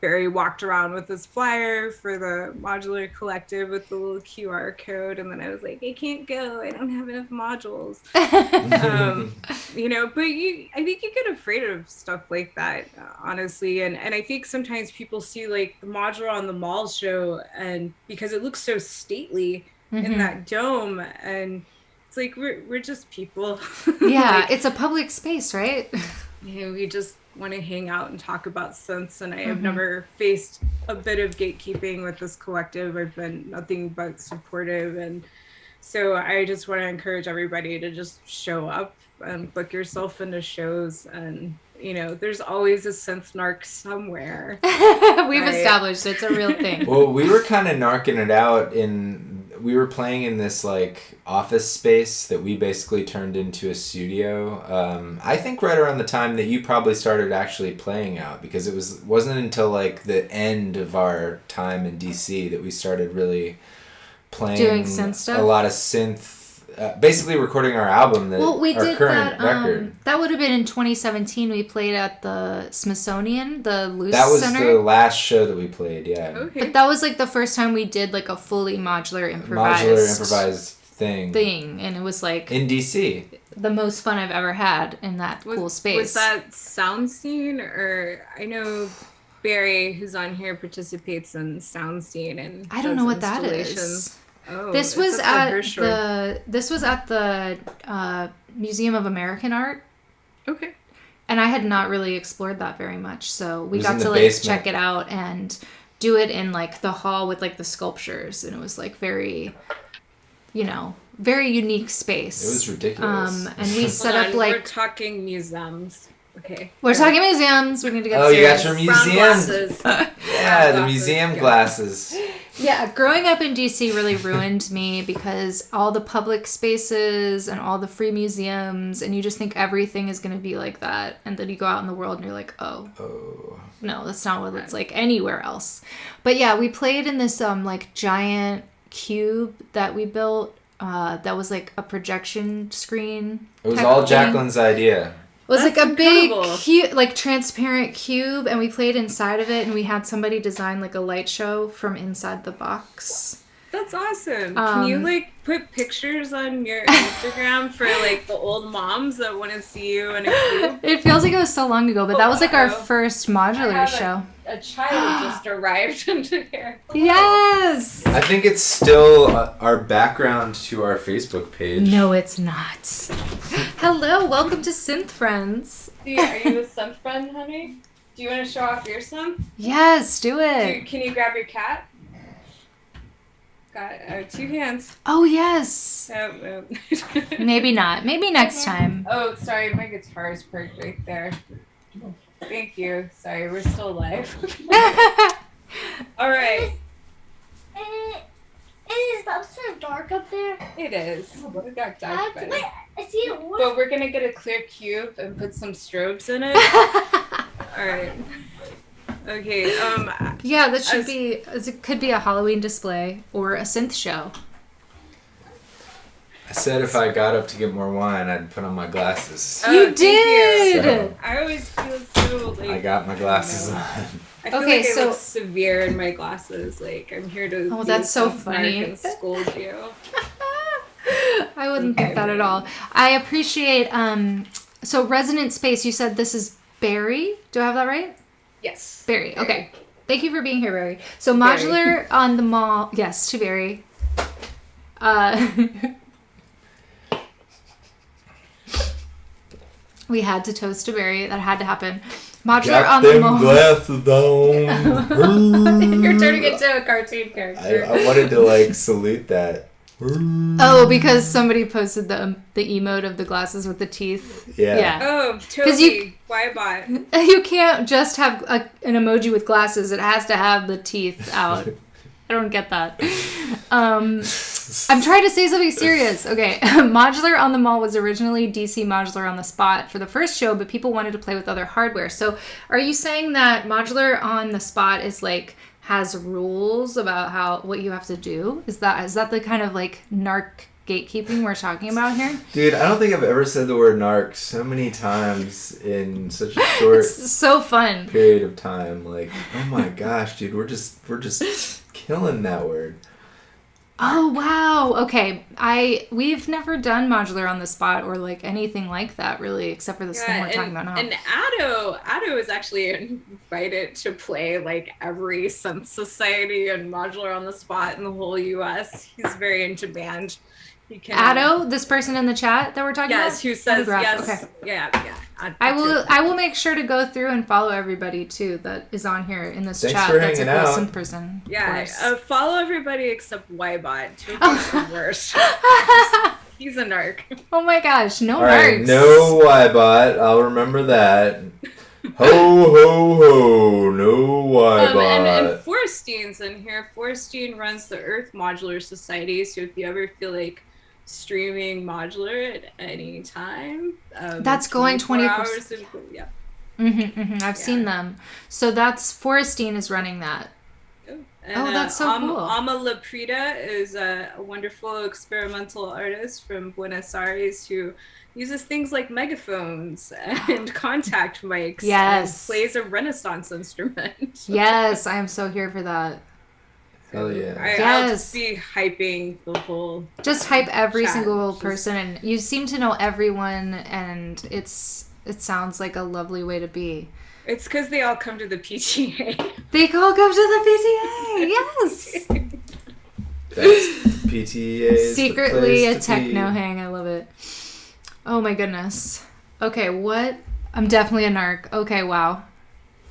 C: Barry walked around with this flyer for the Modular Collective with the little QR code, and then I was like, I can't go, I don't have enough modules. But I think you get afraid of stuff like that, honestly, and I think sometimes people see like the Modular on the Mall show, and because it looks so stately in that dome, and it's like we're just people.
A: Yeah, it's a public space, right?
C: We just want to hang out and talk about synths, and I have never faced a bit of gatekeeping with this collective. I've been nothing but supportive, and so I just want to encourage everybody to just show up and book yourself into shows, and there's always a Synth NARC somewhere.
A: We've established it's a real thing.
B: Well, we were kind of narking it out we were playing in this office space that we basically turned into a studio. I think right around the time that you probably started actually playing out, because it wasn't until the end of our time in DC that we started really playing
A: doing synth stuff.
B: A lot of synth. Basically recording our album, current record.
A: That would have been in 2017. We played at the Smithsonian, the Luce
B: Center. That was
A: Center.
B: the last show that we played, yeah.
A: Okay. But that was the first time we did a fully modular improvised thing, and it was in
B: DC.
A: The most fun I've ever had in that cool space.
C: Was that Sound Scene, or I know Barry, who's on here, participates in Sound Scene, and
A: I don't know what that is.
C: Oh,
A: this was at the Museum of American Art.
C: Okay.
A: And I had not really explored that very much, so we got to check it out and do it in the hall with the sculptures, and it was very, very unique space.
B: It was ridiculous.
A: And we set up
C: we're talking museums. Okay.
A: We're talking museums. We need to get
B: serious.
A: You got
B: your museum. Yeah, the museum glasses.
A: Yeah, growing up in DC really ruined me because all the public spaces and all the free museums, and you just think everything is going to be like that. And then you go out in the world and you're like, oh. No, that's not what it's like anywhere else. But yeah, we played in this giant cube that we built that was a projection screen.
B: It was all Jacqueline's idea.
A: It was a big, cube, transparent cube, and we played inside of it, and we had somebody design a light show from inside the box.
C: That's awesome. Can you like put pictures on your Instagram for like the old moms that want to see you in a group?
A: It feels like it was so long ago, but that was like our first modular show.
C: A child just arrived into here.
A: Yes!
B: I think it's still our background to our Facebook page.
A: No, it's not. Hello, welcome to Synth Friends.
C: Are you a synth friend, honey? Do you want to show off your son?
A: Yes, do it.
C: Can you grab your cat? Got 2 hands.
A: Oh, yes. Maybe not. Maybe next time.
C: Oh, sorry, my guitar is parked right there. Thank you. Sorry, we're still live. All right.
D: Is that so dark up there?
C: It is. We got dark,
D: Wait, I see it.
C: but we're gonna get a clear cube and put some strobes in it. All right. Okay.
A: Yeah, that should be. It could be a Halloween display or a synth show.
B: I said if I got up to get more wine, I'd put on my glasses.
A: You did.
B: So,
C: I always feel so like.
B: I got my glasses on.
C: I feel like I look severe in my glasses. Like I'm here to.
A: Oh, that's so funny.
C: And scold you.
A: I wouldn't think that at all. I appreciate. So resonant space. You said this is Barry. Do I have that right?
C: Yes.
A: Barry. Okay. Thank you for being here, Barry. So modular on the mall. Yes, to Barry. We had to toast to Barry. That had to happen. Modular
B: Got
A: on
B: them
A: the mall.
B: glasses on.
A: You're turning into a cartoon character.
B: I wanted to like salute that.
A: Oh, because somebody posted the emote of the glasses with the teeth.
B: Yeah.
C: Oh, totally. Why bot?
A: You can't just have an emoji with glasses. It has to have the teeth out. I don't get that. I'm trying to say something serious. Okay. Modular on the Mall was originally DC Modular on the Spot for the first show, but people wanted to play with other hardware. So are you saying that Modular on the Spot is like has rules about what you have to do? Is that the kind of like NARC gatekeeping we're talking about here?
B: Dude, I don't think I've ever said the word narc so many times in such a short
A: It's so fun.
B: period of time. Like, oh my gosh, dude, we're just killing that word.
A: Oh wow. Okay. We've never done Modular on the Spot or like anything like that really, except for this thing we're talking about now.
C: And Addo is actually invited to play like every Synth Society and Modular on the Spot in the whole US. He's very into band.
A: Addo, this person in the chat that we're talking about?
C: Yes, who says yes.
A: Okay.
C: Yeah.
A: I will make sure to go through and follow everybody too that is on here in this
B: Thanks
A: chat.
B: for
A: That's a
B: hanging
A: cool
B: out.
A: synth person.
C: Yeah, follow everybody except Ybot. He's the worst. He's a narc.
A: Oh my gosh, no
B: All right,
A: narcs.
B: no Ybot. I'll remember that. Ho, ho, ho. No Ybot.
C: And Forrestein's in here. Forrestein runs the Earth Modular Society, so if you ever feel like streaming Modular at any time,
A: that's going 24
C: hours. Yeah.
A: I've seen them. So that's Forrestein is running that.
C: And,
A: that's so cool.
C: Ama Laprida is a wonderful experimental artist from Buenos Aires who uses things like megaphones and contact mics.
A: Yes.
C: And plays a Renaissance instrument.
A: Yes, I am so here for that.
B: Hell yeah.
C: I'll just be hyping the whole.
A: Just hype every
C: chat.
A: single person, and you seem to know everyone, and it sounds like a lovely way to be.
C: It's because they all come to the PTA.
A: They all come to the PTA. Yes.
B: That's PTA.
A: Secretly a techno hang. I love it. Oh my goodness. Okay, what? I'm definitely a narc. Okay, wow.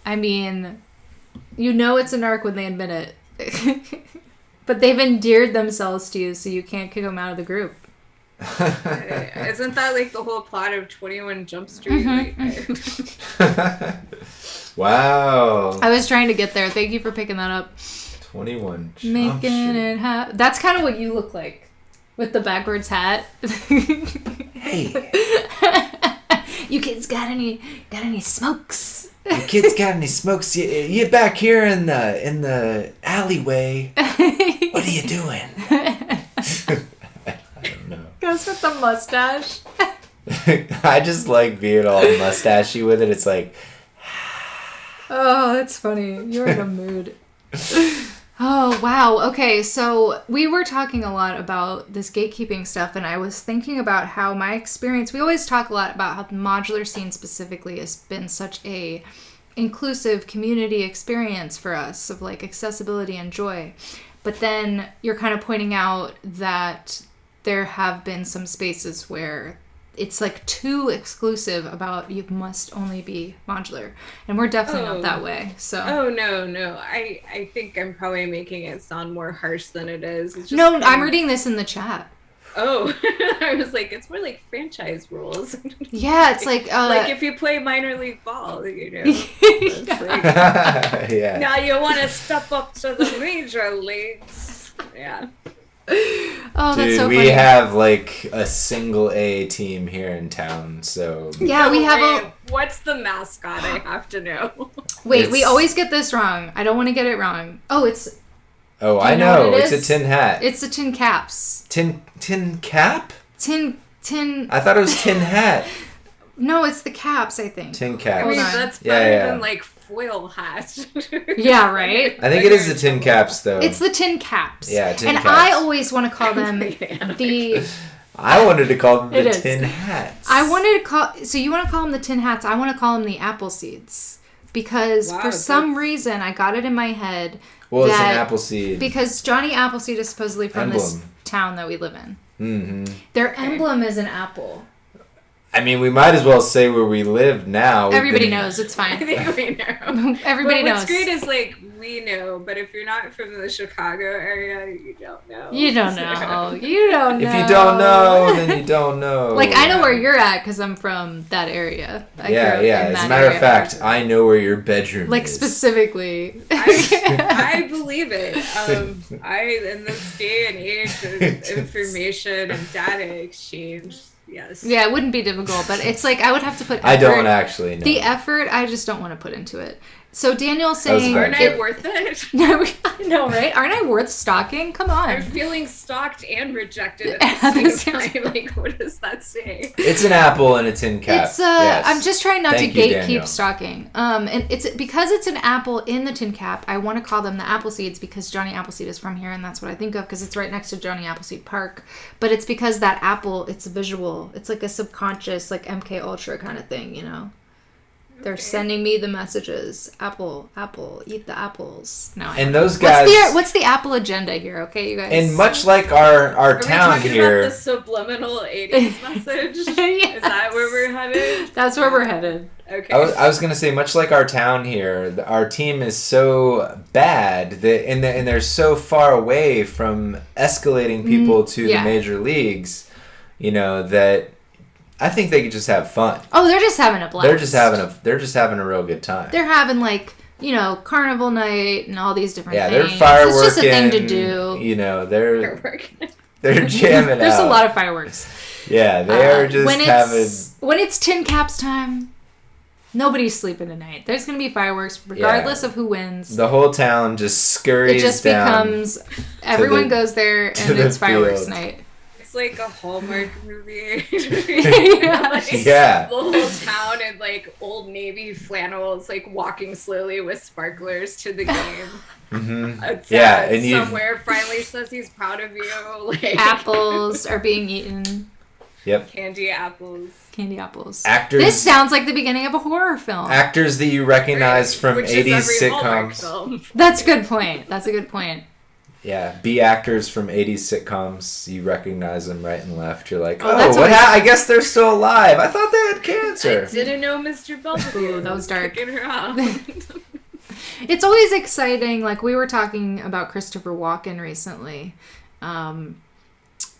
A: I mean, you know it's a narc when they admit it. But they've endeared themselves to you, so you can't kick them out of the group.
C: Isn't that like the whole plot of 21 Jump Street?
B: Wow.
A: I was trying to get there. Thank you for picking that up.
B: 21 Jump
A: Making
B: Street.
A: it happen. That's kind of what you look like with the backwards hat.
B: Hey.
A: You kids got any smokes?
B: You kids got any smokes? You back here in the alleyway. What are you doing? I don't know.
A: Goes with the mustache.
B: I just like being all mustachy with it. It's like,
A: Oh, that's funny. You're in a mood. Oh, wow. Okay, so we were talking a lot about this gatekeeping stuff, and I was thinking about how my experience, we always talk a lot about how the modular scene specifically has been such a inclusive community experience for us of like accessibility and joy. But then you're kind of pointing out that there have been some spaces where it's like too exclusive about you must only be modular, and we're definitely not that way. So
C: no, I think I'm probably making it sound more harsh than it is. It's just
A: no, I'm reading this in the chat.
C: Oh, I was like, it's more like franchise rules.
A: Yeah, it's like
C: if you play minor league ball, you know.
B: Yeah.
C: Now you want to step up to the major leagues. Yeah.
A: Oh, that's
B: Dude,
A: so
B: we
A: funny.
B: have like a single A team here in town, so
A: Yeah, we have
C: What's the mascot? I have to know.
A: Wait, we
B: It's-
A: always get this wrong. I don't want to get it wrong. Oh, it's
B: Oh,
A: Do you
B: I
A: know
B: know.
A: what it
B: It's a
A: is?
B: tin hat.
A: the tin caps.
B: Tin cap?
A: Tin.
B: I thought it was tin hat.
A: No, it's the caps, I think.
B: Tin
C: I
B: caps.
C: mean,
A: Hold on.
C: that's
B: Yeah,
C: better
B: yeah.
C: than like foil hat.
A: Yeah, right?
B: I think it is the tin caps, though.
A: It's the tin caps.
B: Yeah, tin
A: and
B: caps.
A: I always want to call them the.
B: I wanted to call them
A: It
B: the
A: is.
B: tin hats.
A: I wanted to call. So you want to call them the tin hats? I want to call them the apple seeds because
C: Wow,
A: for some
C: that's-
A: reason I got it in my head.
B: Well, it's an
A: that-
B: apple seed.
A: Because Johnny Appleseed is supposedly from this
B: Emblem.
A: town that we live in.
B: Mm-hmm.
A: Their emblem is an apple.
B: I mean, we might as well say where we live now. We've
A: Everybody
B: been-
A: knows. It's
C: I
A: fine.
C: think we know.
A: Everybody
C: But
A: knows.
C: what's great is like we know, but if you're not from the Chicago area, you don't know.
A: You don't know. You don't know.
B: If you don't know, then you don't know.
A: Like, I know where you're at because I'm from that area. I grew
B: Yeah,
A: up
B: yeah.
A: in
B: As a
A: that
B: matter of
A: area.
B: fact, I know where your bedroom
A: Like,
B: is.
A: specifically.
C: I believe it. In this day and age of information and data exchange, yes.
A: Yeah, it wouldn't be difficult, but it's like I would have to put effort.
B: I don't actually know.
A: The effort, I just don't want to put into it. So Daniel's
B: That was
A: saying...
B: bad.
C: Aren't I worth it?
A: No, I know, right? Aren't I worth stalking? Come
C: I'm
A: on.
C: feeling stalked and rejected
A: At
C: at
A: the
C: the
A: same
C: same time. Like, what does that say?
B: It's an apple and a tin cap.
A: It's
B: Yes.
A: I'm just trying not
B: Thank
A: to
B: you,
A: gatekeep
B: Daniel.
A: stalking. And it's because it's an apple in the tin cap. I want to call them the apple seeds because Johnny Appleseed is from here, and that's what I think of because it's right next to Johnny Appleseed Park. But it's because that apple, it's visual. It's like a subconscious, like MK Ultra kind of thing, you know. They're sending me the messages. Apple, apple, eat the apples. No, I
B: And
A: don't
B: those
A: know.
B: guys.
A: What's the Apple agenda here? Okay, you guys.
B: And much like our
C: Are we
B: town
C: talking
B: here.
C: about the subliminal 80s message?
A: Yes.
C: Is that where we're headed?
A: That's where we're headed.
C: Okay.
B: I was gonna say, much like our town here, our team is so bad that, and they're so far away from escalating people to
A: yeah.
B: the major leagues, you know, that I think they could just have fun.
A: Oh, they're just having a blast.
B: They're just having a real good time.
A: They're having like, you know, carnival night and all these different
B: Yeah,
A: things.
B: they're fireworking.
A: It's just a thing to do.
B: You know, they're
C: Firework.
B: jamming
A: There's
B: out.
A: a lot of fireworks.
B: Yeah, they are just
A: when it's tin caps time, nobody's sleeping tonight. There's gonna be fireworks regardless of who wins.
B: the whole town just scurries
A: It just
B: down.
A: becomes everyone goes there
B: to
A: and
B: the
A: it's fireworks
B: field.
A: night.
C: It's like a Hallmark movie.
A: Yeah.
C: Like,
B: Yeah.
C: The whole town in like Old Navy flannels, like walking slowly with sparklers to the game.
B: Mm-hmm.
C: A dad
B: Yeah, and you.
C: somewhere finally says he's proud of you. Like
A: Apples are being eaten.
B: Yep.
C: candy apples.
A: Candy apples.
B: Actors.
A: This sounds like the beginning of a horror film.
B: Actors that you recognize from
C: Which
B: 80s
C: is every Hallmark
B: sitcoms.
C: film.
A: That's a good point. That's a good point.
B: Yeah, B actors from 80s sitcoms. You recognize them right and left. You're like,
A: Oh,
B: oh,
A: that's
B: what
A: always-
B: I guess they're still alive. I thought they had cancer.
C: I didn't know Mr. Bumblebee.
A: Ooh, that was dark.
C: Kicking her out.
A: It's always exciting. Like, we were talking about Christopher Walken recently.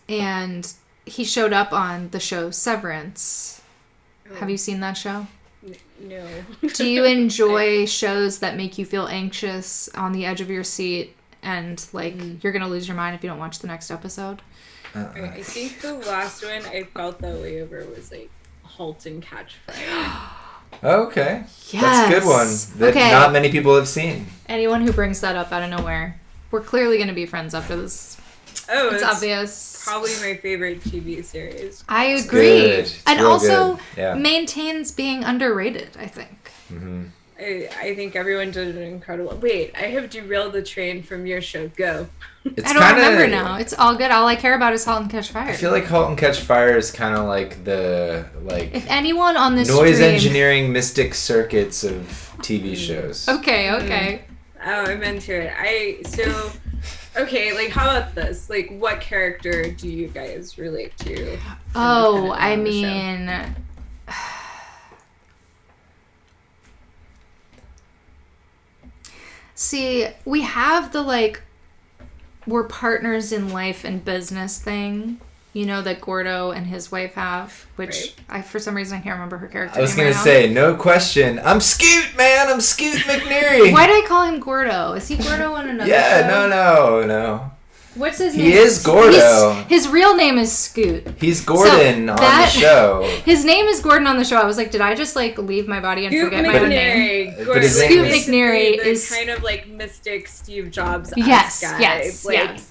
A: And he showed up on the show Severance. Have you seen that show?
C: No.
A: Do you enjoy shows that make you feel anxious, on the edge of your seat, and, like, you're going to lose your mind if you don't watch the next episode?
C: I think the last one I felt that way over was like Halt and Catch Fire.
B: Okay.
A: Yes.
B: That's a good one that
A: Okay.
B: not many people have seen.
A: Anyone who brings that up out of nowhere, we're clearly going to be friends after this.
C: Oh,
A: It's obvious.
C: Probably my favorite TV series.
A: I
B: It's
A: agree.
B: good. It's
A: And
B: real
A: also
B: good. Yeah.
A: maintains being underrated, I think.
B: Mm-hmm.
C: I think everyone did an incredible. Wait, I have derailed the train from your show. Go.
B: It's
A: I don't remember
B: kinda,
A: now. It's all good. All I care about is *Halt and Catch Fire*.
B: I feel like *Halt and Catch Fire* is kind of like the
A: if anyone on this
B: noise
A: stream...
B: engineering mystic circuits of TV shows.
A: Okay.
C: Oh, I'm into it. Okay, like, how about this? Like, what character do you guys relate to?
A: Oh, I mean... See, we have the, like, we're partners in life and business thing, you know, that Gordo and his wife have, which for some reason I can't remember her character name.
B: I was going to say, no question, I'm Scoot, man! I'm Scoot McNeary!
A: Why did I call him Gordo? Is he Gordo in another show?
B: Yeah, no.
A: What's his name?
B: He is Gordo.
A: His real name is Scoot.
B: He's Gordon on the show.
A: His name is Gordon on the show. I was like, did I just like leave my body and forget my own name?
C: Scoot
A: McNairy is
C: kind of like mystic Steve Jobs.
A: Yes.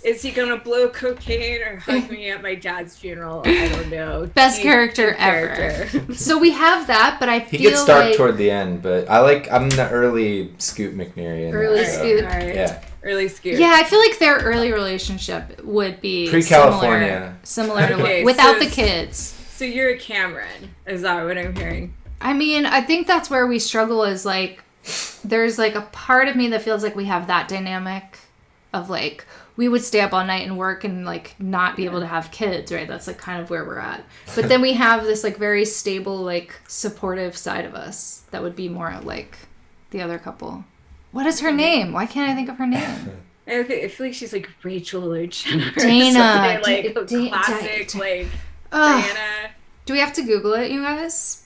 C: Is he gonna blow cocaine or hug me at my dad's funeral? I don't know.
A: Best character ever. So we have that, but I feel
B: he gets dark
A: like
B: toward the end, but I'm the early Scoot McNairy.
A: Early Scoot.
C: Yeah. Early Scoot.
A: Yeah, I feel like their early relationship would be
B: pre-California,
A: similar to without the kids.
C: So you're a Cameron, is that what I'm hearing?
A: I mean, I think that's where we struggle. Is like, there's like a part of me that feels like we have that dynamic of like we would stay up all night and work and like not be able to have kids, right? That's like kind of where we're at. But then we have this like very stable, like supportive side of us that would be more like the other couple. What is her name? Why can't I think of her name?
C: I feel like she's like Rachel or Jenna.
A: Dana.
C: Like classic, like Diana.
A: Do we have to Google it, you guys?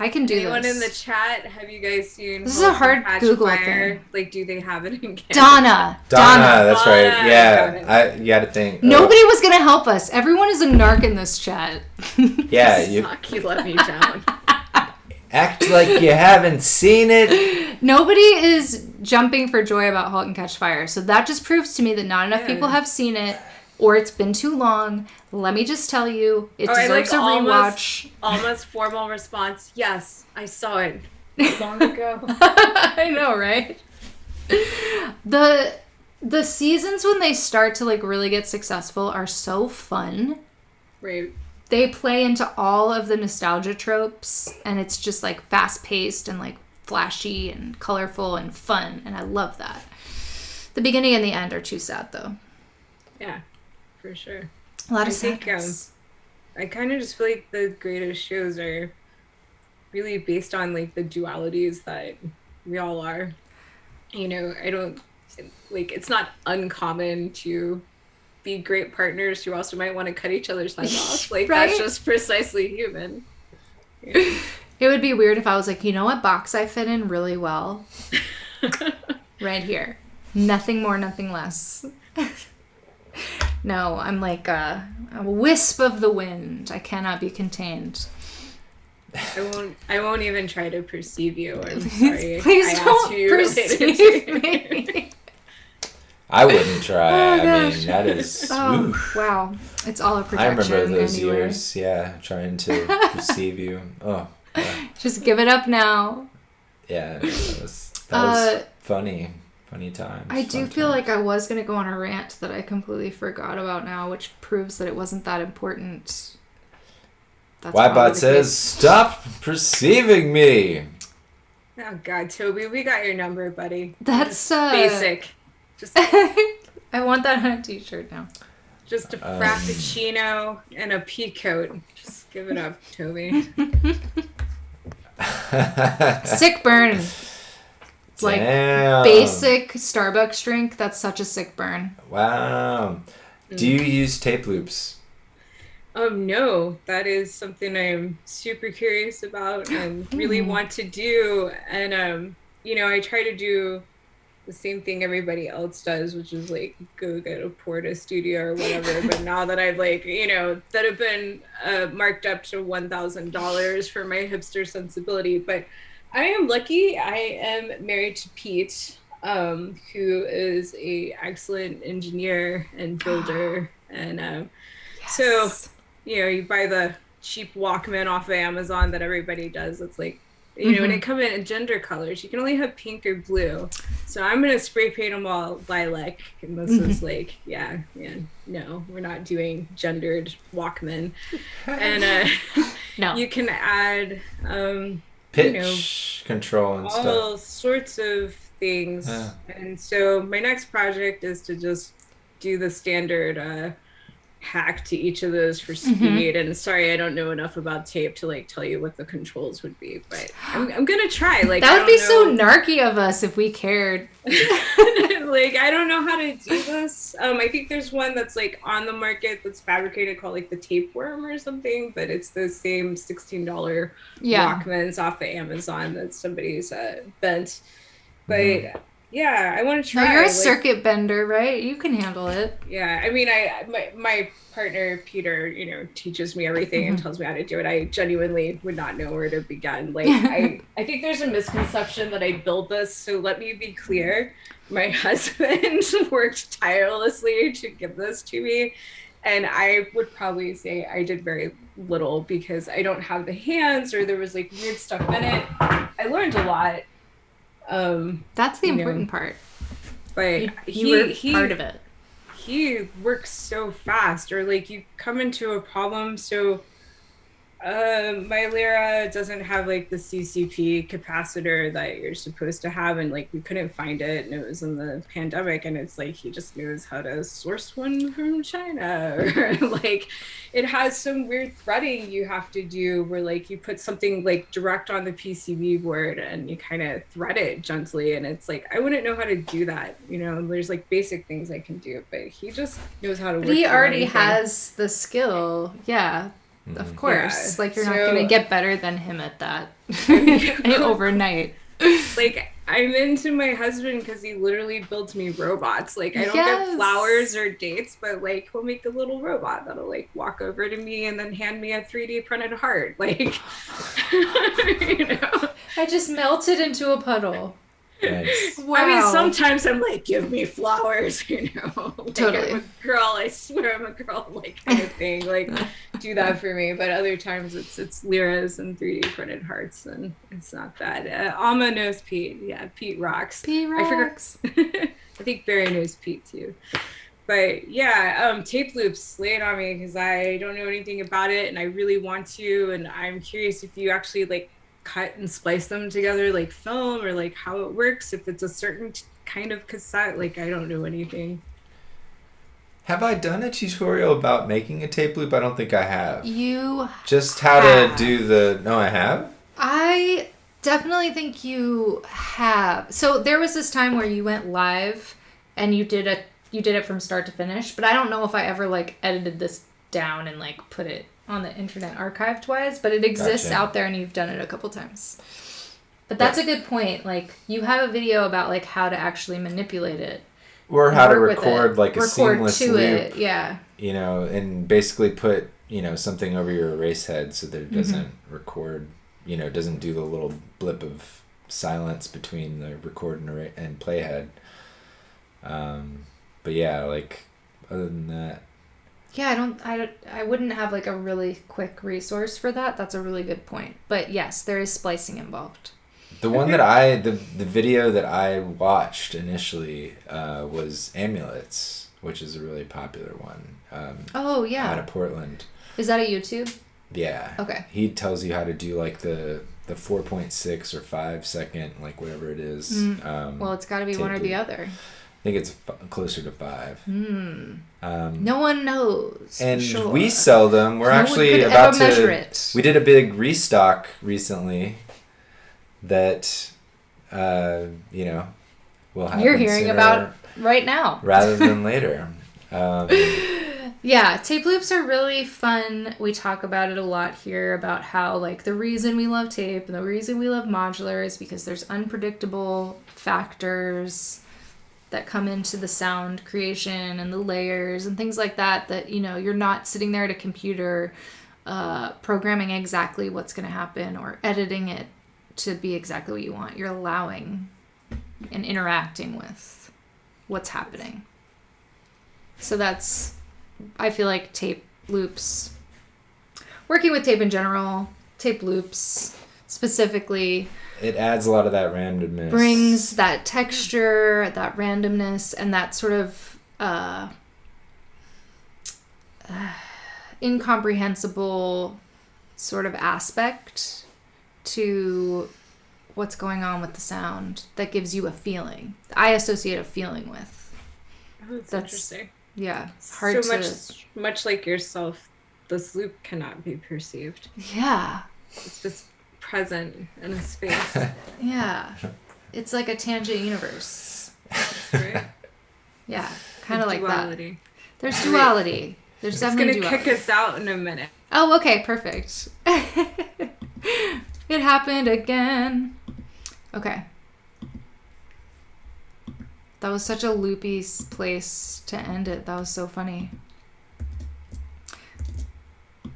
A: I can do
C: Anyone
A: this.
C: In the chat, have you guys seen
A: This is a hard Google thing.
C: Like, do they have it in Canada?
A: Donna,
B: that's right. Yeah, you gotta think.
A: Nobody was gonna help us. Everyone is a narc in this chat.
B: Yeah,
C: you let me down.
B: Act like you haven't seen it.
A: Nobody is jumping for joy about *Halt and Catch Fire*, so that just proves to me that not enough people have seen it, or it's been too long. Let me just tell you, it deserves a rewatch.
C: Almost formal response. Yes, I saw it long ago.
A: I know, right? The seasons when they start to like really get successful are so fun.
C: Right. They
A: play into all of the nostalgia tropes, and it's just like fast paced and like flashy and colorful and fun, and I love that. The beginning and the end are too sad though.
C: Yeah, for sure.
A: A lot of sadness.
C: I kind of just feel like the greatest shows are really based on like the dualities that we all are. You know, it's not uncommon to be great partners who also might want to cut each other's heads off. Like, right? That's just precisely human. Yeah.
A: It would be weird if I was like, you know what box I fit in really well? Right here. Nothing more, nothing less. No, I'm like a wisp of the wind. I cannot be contained.
C: I won't even try to perceive you. I'm sorry.
A: Please don't perceive me.
B: I wouldn't try. I mean, that is...
A: wow. It's all a projection.
B: I remember those years, trying to perceive you. Oh, yeah.
A: Just give it up now.
B: Yeah, that was funny. Funny times.
A: I do feel like I was going to go on a rant that I completely forgot about now, which proves that it wasn't that important.
B: Ybot says, stop perceiving me.
C: Oh, God, Toby, we got your number, buddy.
A: That's
C: basic. Just
A: I want that on a t-shirt now.
C: Just a frappuccino and a pea coat. Just give it up, Toby.
A: Sick burn. It's like basic Starbucks drink. That's such a sick burn.
B: Wow. Do you use tape loops?
C: No. That is something I'm super curious about and really want to do. And, I try to do the same thing everybody else does, which is like go get a Porta studio or whatever. But now that I've that have been marked up to $1,000 for my hipster sensibility. But I am lucky. I am married to Pete, who is a excellent engineer and builder. And so, you buy the cheap Walkman off of Amazon that everybody does. It's like, you know, when it come in gender colors, you can only have pink or blue. So I'm gonna spray paint them all lilac. And this is like, no, we're not doing gendered Walkman. And
A: No.
C: you can add
B: pitch control and
C: all
B: stuff.
C: sorts of things. And so my next project is to just do the standard hack to each of those for speed. And sorry, I don't know enough about tape to like tell you what the controls would be, but I'm gonna try. Like,
A: that would be so narky of us if we cared.
C: Like, I don't know how to do this. I think there's one that's like on the market that's fabricated called like the Tapeworm or something, but it's the same $16 Walkmans off of Amazon that somebody's bent. But yeah, I want to try.
A: No, you're a circuit bender, right? You can handle it.
C: Yeah, I mean, my partner Peter, you know, teaches me everything and tells me how to do it. I genuinely would not know where to begin. Like, I think there's a misconception that I build this. So let me be clear: my husband worked tirelessly to give this to me, and I would probably say I did very little because I don't have the hands, or there was like weird stuff in it. I learned a lot.
A: That's the important part.
C: But
A: you were part of it.
C: He works so fast, or like you come into a problem. So my Lyra doesn't have like the CCP capacitor that you're supposed to have, and like we couldn't find it, and it was in the pandemic, and it's like he just knows how to source one from China, or like it has some weird threading you have to do where like you put something like direct on the PCB board and you kind of thread it gently, and it's like I wouldn't know how to do that, you know. There's like basic things I can do, but he just knows how to work.
A: He already has the skill. Of course. Like, you're not going to get better than him at that overnight.
C: Like, I'm into my husband because he literally builds me robots. Like, I don't get flowers or dates, but, like, he'll make a little robot that'll, like, walk over to me and then hand me a 3D printed heart. Like, you know.
A: I just melted into a puddle.
B: Nice.
C: Wow. I mean, sometimes I'm like, give me flowers, you know. Like,
A: totally.
C: I'm a girl, I swear I'm a girl, like, kind of thing. Like, do that for me. But other times it's Lyras and 3D printed hearts, and it's not that. Alma knows Pete. Yeah, Pete rocks.
A: Pete rocks.
C: I think Barry knows Pete too. But yeah, tape loops, lay it on me because I don't know anything about it, and I really want to, and I'm curious if you actually like cut and splice them together like film, or like how it works, if it's a certain kind of cassette. Like, I don't know anything.
B: Have I done a tutorial about making a tape loop? I don't think I have.
A: You
B: just how to do the... No, I have?
A: I definitely think you have. So there was this time where you went live and you did it from start to finish, but I don't know if I ever like edited this down and like put it on the internet archived wise, but it exists out there and you've done it a couple times. But that's a good point. Like, you have a video about like how to actually manipulate it.
B: Or how to record like a seamless loop.
A: It, yeah.
B: You know, and basically put, you know, something over your erase head so that it doesn't record, you know, doesn't do the little blip of silence between the record and play head. But yeah, like, other than that.
A: Yeah, I wouldn't have like a really quick resource for that. That's a really good point. But yes, there is splicing involved.
B: The one that the video that I watched initially was Amulets, which is a really popular one. Out of Portland.
A: Is that a YouTube?
B: Yeah.
A: Okay.
B: He tells you how to do like the 4.6 or 5 second, like whatever it is.
A: Well, it's got to be one or the other.
B: I think it's closer to 5.
A: No one knows.
B: And
A: for sure.
B: we sell them. We're actually about to measure it. We did a big restock recently that you know, will happen.
A: You're hearing about right now
B: rather than later.
A: Yeah, tape loops are really fun. We talk about it a lot here about how like the reason we love tape and the reason we love modular is because there's unpredictable factors that come into the sound creation and the layers and things like that, you know, you're not sitting there at a computer programming exactly what's going to happen or editing it to be exactly what you want. You're allowing and interacting with what's happening. So I feel like tape loops. working with tape in general, tape loops specifically.
B: It adds a lot of that randomness.
A: Brings that texture, that randomness, and that sort of incomprehensible sort of aspect to what's going on with the sound that gives you a feeling. I associate a feeling with.
C: Oh, that's interesting.
A: Yeah.
C: Hard so much like yourself, this loop cannot be perceived.
A: Yeah.
C: It's just present in a space.
A: Yeah. It's like a tangent universe.
C: Right?
A: Yeah. Kind of like
C: duality.
A: That. There's duality. There's definitely duality.
C: It's going to kick us out in a minute.
A: Oh, okay. Perfect. It happened again. Okay. That was such a loopy place to end it. That was so funny.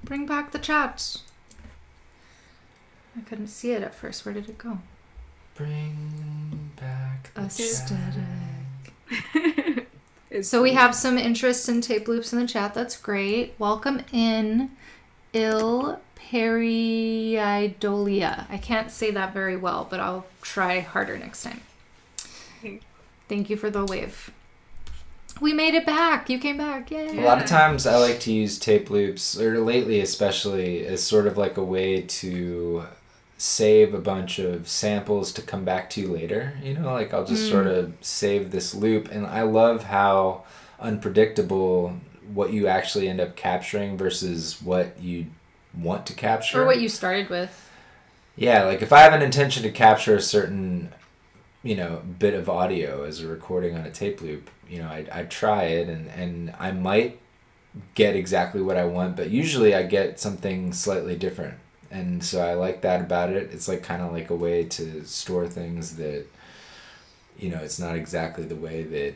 A: Bring back the chat. I couldn't see it at first. Where did it go?
B: Bring back the
A: aesthetic. So we have some interest in tape loops in the chat. That's great. Welcome in, Il Periidolia. I can't say that very well, but I'll try harder next time. Thank you for the wave. We made it back. You came back. Yay.
B: A lot of times I like to use tape loops, or lately especially, as sort of like a way to save a bunch of samples to come back to later. You know, like I'll just sort of save this loop. And I love how unpredictable what you actually end up capturing versus what you want to capture.
A: Or what you started with.
B: Yeah, like if I have an intention to capture a certain, you know, bit of audio as a recording on a tape loop, you know, I try it and I might get exactly what I want, but usually I get something slightly different. And so I like that about it. It's like kind of like a way to store things that, you know, it's not exactly the way that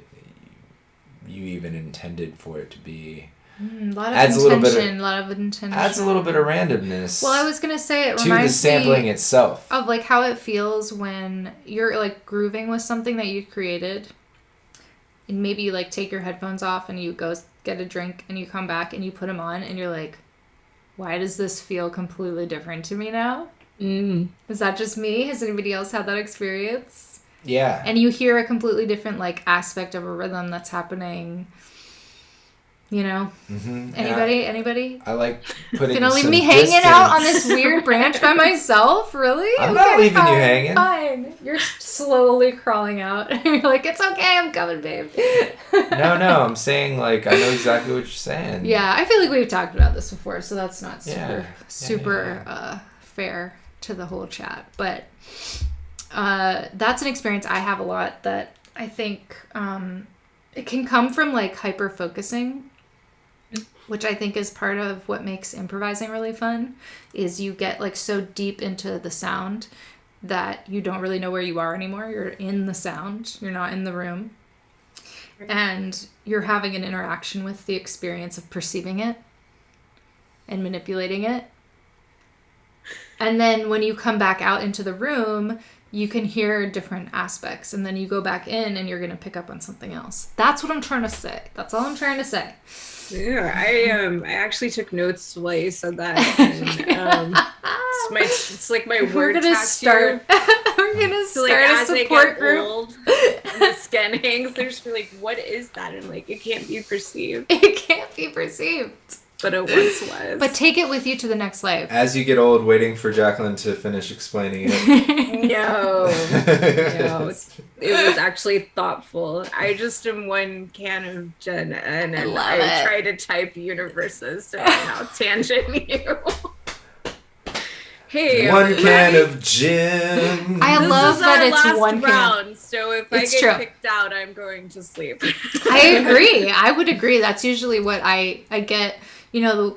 B: you even intended for it to be.
A: A lot of intention.
B: Adds a little bit of randomness.
A: Well, I was going to say it
B: to
A: reminds
B: the sampling itself.
A: Of like how it feels when you're like grooving with something that you created. And maybe you like take your headphones off and you go get a drink and you come back and you put them on and you're like, why does this feel completely different to me now? Is that just me? Has anybody else had that experience?
B: Yeah.
A: And you hear a completely different like aspect of a rhythm that's happening. You know? Anybody?
B: I like putting
A: Gonna leave me hanging out on this weird branch by myself? Really?
B: I'm not leaving you hanging.
A: Fine. You're slowly crawling out. You're like, it's okay, I'm coming, babe.
B: No, I'm saying like I know exactly what you're saying.
A: Yeah, I feel like we've talked about this before, so that's not super fair to the whole chat. But that's an experience I have a lot that I think it can come from like hyper focusing, which I think is part of what makes improvising really fun, is you get like so deep into the sound that you don't really know where you are anymore. You're in the sound. You're not in the room. And you're having an interaction with the experience of perceiving it and manipulating it. And then when you come back out into the room, you can hear different aspects. And then you go back in and you're going to pick up on something else. That's what I'm trying to say. That's all I'm trying to say.
C: Yeah, I actually took notes while you said that. And, it's like my word tattoo.
A: We're gonna start
C: like,
A: a support group.
C: Old, the skin hangs. They're just like, what is that? And like, it can't be perceived.
A: It can't be perceived.
C: But it once was.
A: But take it with you to the next life.
B: As you get old, waiting for Jacqueline to finish explaining it.
C: No. It was actually thoughtful. I just am one can of gin, and I try to type universes, so now tangent you. Hey,
B: one can of gin.
A: I love that it's one
C: round,
A: can.
C: So if I get kicked out, I'm going to sleep.
A: I agree. I would agree. That's usually what I get. You know,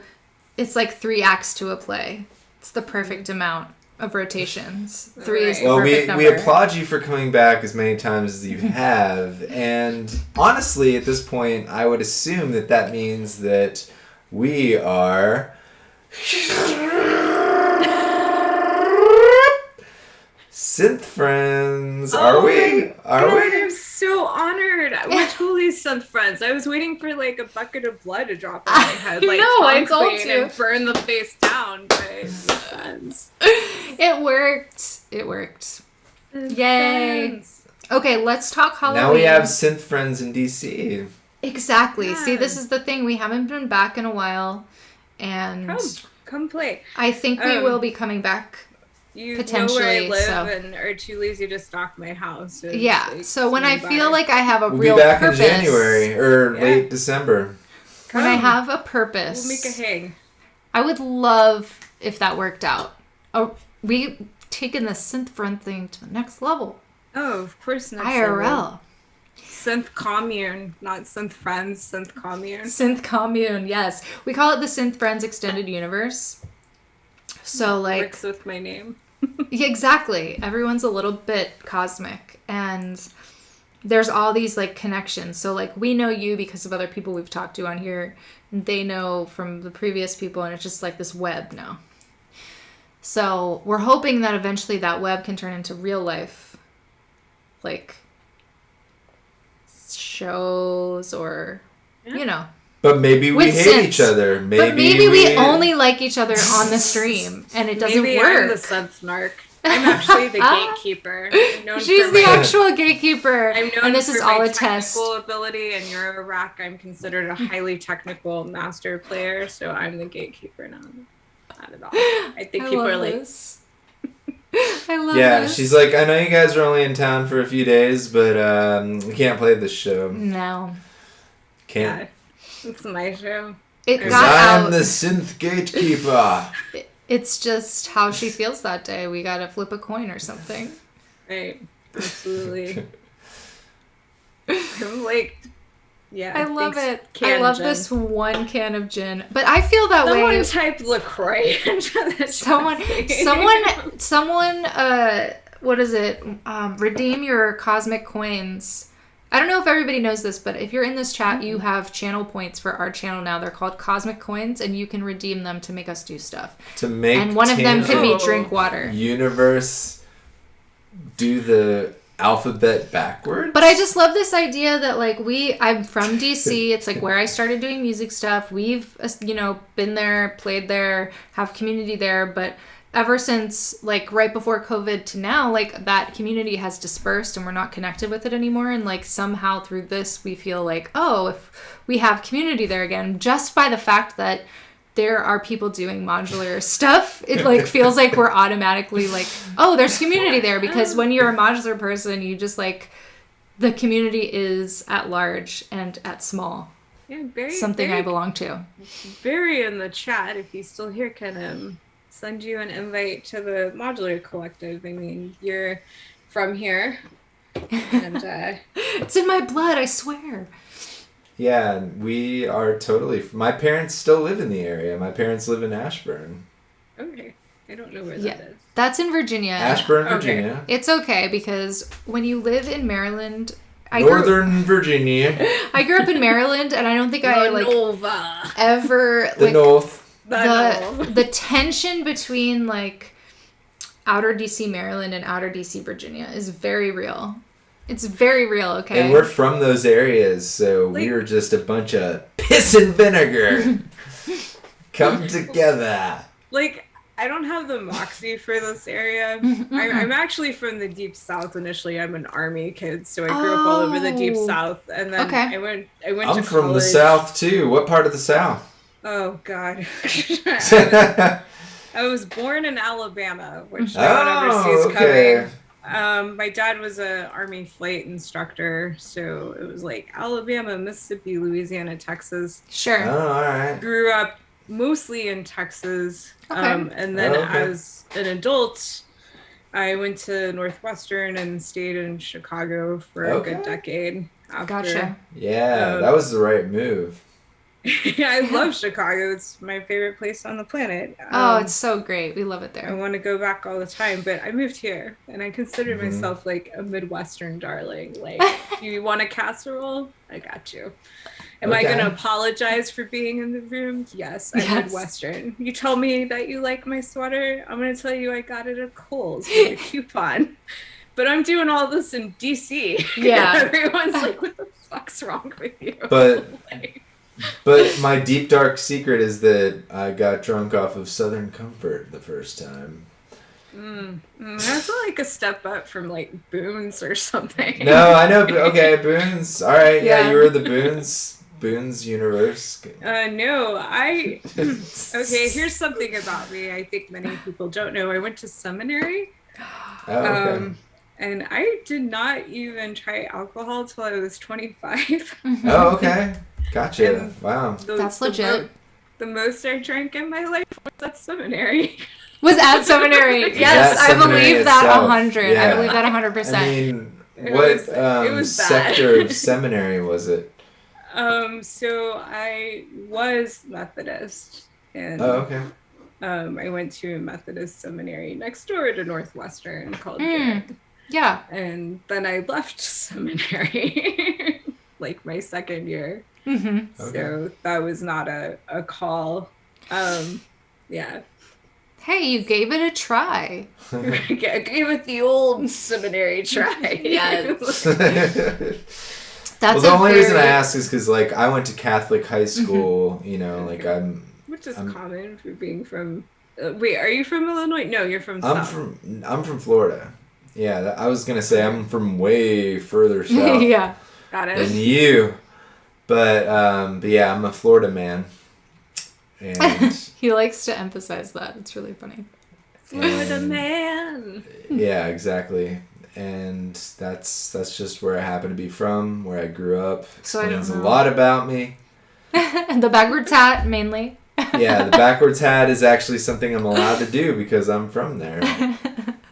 A: it's like 3 acts to a play. It's the perfect amount of rotations. 3 is the perfect number.
B: We applaud you for coming back as many times as you have. And honestly, at this point, I would assume that means that we are... Synth Friends. Are we?
C: I'm so honored. We're totally Synth Friends. I was waiting for like a bucket of blood to drop on my head, like
A: I
C: Tom
A: told
C: Queen,
A: you.
C: and burn the face down. But friends.
A: It worked. It worked. Yay.
C: Friends.
A: Okay, let's talk Halloween.
B: Now we have Synth Friends in DC.
A: Exactly.
C: Yeah.
A: See, this is the thing. We haven't been back in a while. And
C: Come play.
A: I think we will be coming back.
C: You
A: Potentially,
C: know where I live
A: so.
C: and are too lazy to stock my house. So
A: Yeah.
C: like,
A: So when I
C: swing
A: feel
C: by.
A: like I have a
B: We'll
A: real
B: be back
A: purpose,
B: in January or
C: Yeah.
B: late December.
A: when I
C: Come.
A: have a purpose,
C: We'll make a hang.
A: I would love if that worked out. Oh, we taken the synth friend thing to the next level.
C: Oh, of course not.
A: IRL.
C: Synth commune, not synth friends, synth commune.
A: Synth commune, yes. We call it the Synth Friends Extended Universe. So, like,
C: Works with my name.
A: yeah, exactly. Everyone's a little bit cosmic. And there's all these, like, connections. So, like, we know you because of other people we've talked to on here. And they know from the previous people. And it's just like this web now. So, we're hoping that eventually that web can turn into real life, like, shows or, you know.
B: But maybe we
A: With
B: hate
A: synths.
B: each other.
A: But maybe we only like each other on the stream, and it doesn't
C: Maybe
A: work.
C: I'm the Synth NARC. I'm actually the gatekeeper. I'm known
A: She's
C: for
A: the
C: my,
A: actual gatekeeper,
C: I'm known
A: and this
C: for
A: is
C: my
A: all a
C: technical
A: test.
C: ability, and you're a rack. I'm considered a highly technical master player, so I'm the gatekeeper now. Not at all. I think people are like,
A: this. I love
B: Yeah,
A: this.
B: she's like, I know you guys are only in town for a few days, but we can't play this show.
A: No.
B: Can't.
C: yeah, it's my show.
A: It
C: Because
A: got
B: I'm
A: out.
B: the Synth Gatekeeper.
A: It's just how she feels that day. We gotta flip a coin or something.
C: Right. Absolutely. I'm like, yeah.
A: I love
C: thanks,
A: it. I love
C: gin.
A: this one can of gin. But I feel that
C: Someone
A: way.
C: type LaCroix into the
A: Someone, what is it? Redeem your cosmic coins. I don't know if everybody knows this, but if you're in this chat, you have channel points for our channel now. They're called cosmic coins, and you can redeem them to make us do stuff.
B: To make
A: And one of them could be
C: Oh.
A: drink water.
B: universe do the alphabet backwards.
A: But I just love this idea that, like, I'm from DC. It's like where I started doing music stuff. We've, been there, played there, have community there. But ever since, like, right before COVID to now, like, that community has dispersed and we're not connected with it anymore. And, like, somehow through this, we feel like, oh, if we have community there again, just by the fact that there are people doing modular stuff, it like feels like we're automatically like, oh, there's community there, because when you're a modular person, you just like, the community is at large and at small.
C: Yeah, very,
A: Something
C: very,
A: I belong to.
C: very in the chat. If he's still here, can send you an invite to the Modular Collective. I mean, you're from here, and
A: It's in my blood, I swear.
B: Yeah, we are totally... My parents still live in the area. My parents live in Ashburn.
C: okay, I don't know where
A: Yeah.
C: that is.
A: That's in Virginia.
B: Ashburn,
C: Okay.
B: Virginia.
A: It's okay, because when you live in Maryland,
B: Northern Virginia.
A: I grew up in Maryland, and I don't think I like
C: Nova.
A: ever
B: The
A: like
B: North.
A: the tension between like outer DC Maryland and outer DC Virginia is very real. It's very real, okay?
B: And we're from those areas, so
C: Like-
B: we're just a bunch of piss and vinegar. Come together.
C: Like, I don't have the moxie for this area. I'm actually from the deep south initially. I'm an army kid, so I grew up all over the deep
A: Oh.
C: south, and then
A: Okay.
C: I went
B: I'm
C: to
B: from the
C: college.
B: South, too. What part of the South?
C: Oh God.
B: Oh,
C: I was born in Alabama, which no one ever sees
B: okay.
C: coming. My dad was a Army flight instructor, so it was like Alabama, Mississippi, Louisiana, Texas.
A: Sure.
B: Oh, all right.
C: Grew up mostly in Texas,
A: Okay.
C: and then
B: Oh, okay.
C: as an adult, I went to Northwestern and stayed in Chicago for a
B: Okay.
C: good decade. After.
A: Gotcha.
B: Yeah, that was the right move.
C: I love Chicago. It's my favorite place on the planet.
A: Oh, it's so great. We love it
C: I
A: there.
C: want to go back all the time, but I moved here and I consider
B: Mhm.
C: myself like a Midwestern darling. Like, you want a casserole? I got you. Am I
B: Okay.
C: going to apologize for being in the room? Yes, I'm
A: Yes.
C: Midwestern. You tell me that you like my sweater, I'm going to tell you I got it at Kohl's with a coupon. but I'm doing all this in DC.
A: Yeah.
C: Everyone's like, what the fuck's wrong with you?
B: But
C: Like,
B: but my deep dark secret is that I got drunk off of Southern Comfort the first time.
C: that's like a step up from like Boone's or something.
B: No, I know. Okay, Boone's. All right, yeah,
A: Yeah.
B: you were the Boone's universe.
C: No, okay, here's something about me I think many people don't know. I went to seminary.
B: Oh, okay.
C: And I did not even try alcohol till I was 25.
B: Oh, okay. Gotcha.
C: And
B: Wow.
A: That's legit.
C: The most I drank in my life was at seminary.
A: Was at seminary. Yes,
B: At
A: I
B: seminary
A: believe that
B: itself.
A: 100.
B: Yeah.
A: I believe that 100%.
B: I mean,
C: It
B: what
C: was bad.
B: sector of seminary was it?
C: So I was Methodist, and
B: Oh, okay.
C: I went to a Methodist seminary next door to Northwestern called Garrett.
A: Yeah.
C: And then I left seminary like my second year.
A: Mm-hmm.
B: Okay.
C: So that was not a call. Yeah.
A: Hey, you gave it a try.
C: I gave it the old seminary try.
A: Yes.
B: Well,
A: That's
B: the only reason I
A: very-
B: ask is because, like, I went to Catholic high school, you know, like,
C: Which is
B: I'm-
C: common for being from... wait, are you from Illinois? No, you're from South.
B: I'm from Florida. Yeah, I was gonna say I'm from way further south
A: yeah.
C: Got
B: than
C: it.
B: you, but yeah, I'm a Florida man, and
A: He likes to emphasize that. It's really funny.
C: Florida
B: and-
C: man.
B: yeah, exactly, and that's just where I happen to be from, where I grew up.
A: So I don't
B: Explains a
A: know.
B: lot about me.
A: The backwards hat, mainly.
B: Yeah, the backwards hat is actually something I'm allowed to do because I'm from there.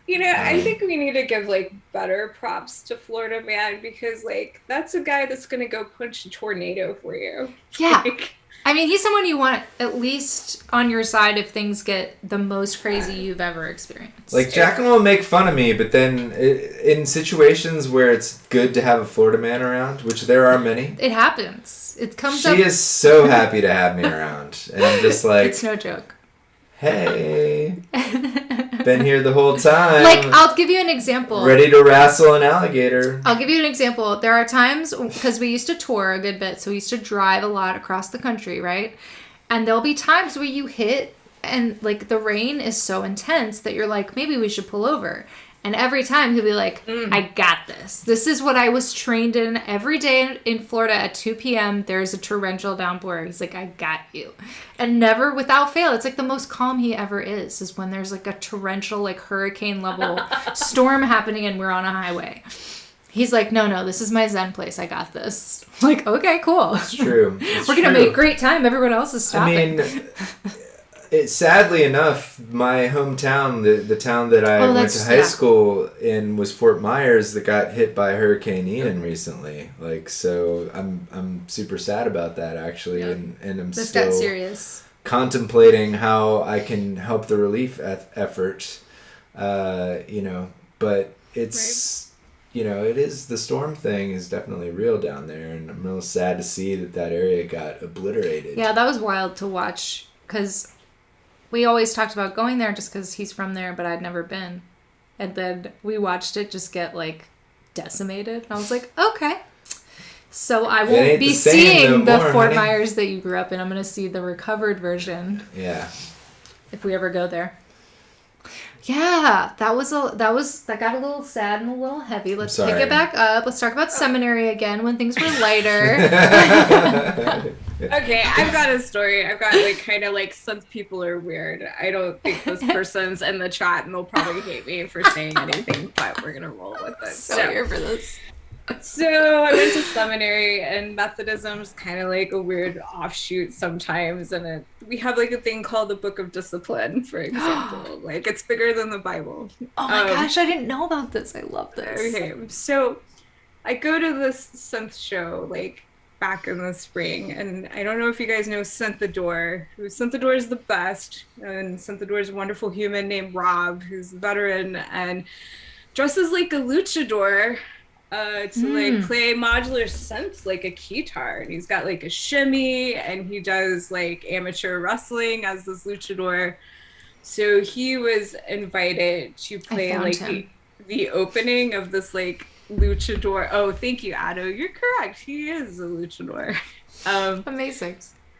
C: You know, I think we need to give, like, better props to Florida man because, like, that's a guy that's going to go punch a tornado for you.
A: Yeah.
C: Like,
A: I mean, he's someone you want at least on your side if things get the most crazy you've ever experienced.
B: Like, Jacqueline will make fun of me, but then in situations where it's good to have a Florida man around, which there are many,
A: It happens. It comes up.
B: she is so happy to have me around. And I'm just like,
A: It's no joke.
B: hey, been here the whole time.
A: Like, I'll give you an example.
B: Ready to wrestle an alligator.
A: I'll give you an example. There are times, because we used to tour a good bit, so we used to drive a lot across the country, right? And there'll be times where you hit and, like, the rain is so intense that you're like, maybe we should pull over. And every time he'll be like, I got this. This is what I was trained in every day in Florida at 2 p.m. There's a torrential downpour. He's like, I got you. And never without fail, it's like the most calm he ever is when there's like a torrential, like hurricane level storm happening and we're on a highway. He's like, no, this is my Zen place. I got this. I'm like, okay, cool.
B: It's true. It's
A: We're going to
B: true.
A: make great time. Everyone else is stopping.
B: I mean, sadly enough, my hometown, the town that I went to high school in was Fort Myers that got hit by Hurricane Ian recently. Like, so I'm super sad about that actually, and I'm
A: This
B: still
A: got serious.
B: contemplating how I can help the relief effort. You know, but it's you know, it is, the storm thing is definitely real down there, and I'm real sad to see that area got obliterated.
A: Yeah, that was wild to watch because we always talked about going there just because he's from there, but I'd never been. And then we watched it just get, like, decimated. And I was like, okay. So I won't
B: ain't
A: be
B: the same
A: seeing
B: no
A: the
B: more,
A: Fort
B: honey.
A: Myers that you grew up in. I'm going to see the recovered version
B: Yeah.
A: if we ever go there. Yeah, that got a little sad and a little heavy. Let's pick
B: sorry.
A: it back up. Let's talk about seminary again when things were lighter.
C: okay, I've got a story. I've got like kind of like synth people are weird. I don't think this person's in the chat and they'll probably hate me for saying anything, but we're gonna roll with it.
A: So here for this.
C: So I went to seminary, and Methodism is kind of like a weird offshoot sometimes, and we have like a thing called the Book of Discipline, for example. Like, it's bigger than the Bible.
A: Oh my gosh, I didn't know about this. I love this.
C: Okay, so I go to this synth show like back in the spring, and I don't know if you guys know Synthador. Synthador is the best, and Synthador's a wonderful human named Rob, who's a veteran and dresses like a luchador to like play modular synths like a guitar, and he's got like a shimmy, and he does like amateur wrestling as this luchador. So he was invited to play
A: found
C: like
A: him.
C: the opening of this like luchador. Oh, thank you, Ado. You're correct. He is a luchador.
A: Amazing.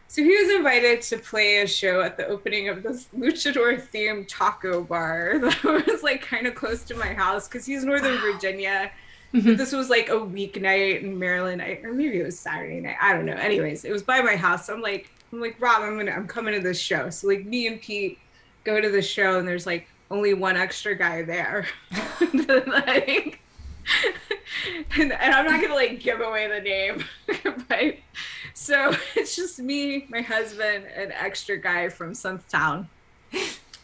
C: So he was invited to play a show at the opening of this luchador themed taco bar that was like kind of close to my house because he's Northern Virginia. But this was like a weeknight in Maryland, or maybe it was Saturday night. I don't know. Anyways, it was by my house. So I'm like, Rob, I'm coming to this show. So like me and Pete go to the show, and there's like only one extra guy there. Like, and I'm not gonna like give away the name, but so it's just me, my husband, an extra guy from Synth Town.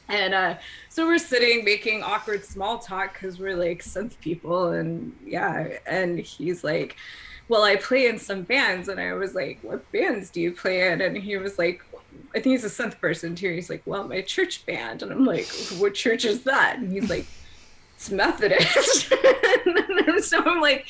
C: And so we're sitting making awkward small talk because we're like synth people, and yeah, and he's like, well, I play in some bands. And I was like, what bands do you play in? And he was like, I think he's a synth person too. He's like, well, my church band. And I'm like, what church is that? And he's like, it's Methodist. And so I'm like,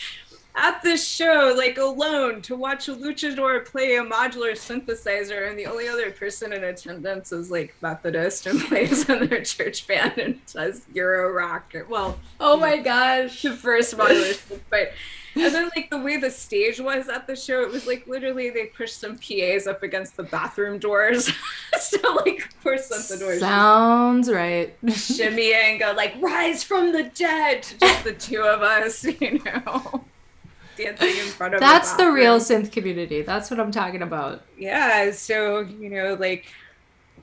C: at this show, like alone, to watch a luchador play a modular synthesizer, and the only other person in attendance is like Methodist and plays in their church band and does Euro rock. Well,
A: oh my gosh,
C: the first modular synth, but and then like the way the stage was at the show, it was like literally they pushed some PAs up against the bathroom doors. So like of course the doors
A: sounds right.
C: Shimmy and go like rise from the dead to just the two of us, you know. Dancing in front of
A: that's the real synth community. That's what I'm talking about.
C: Yeah, so you know, like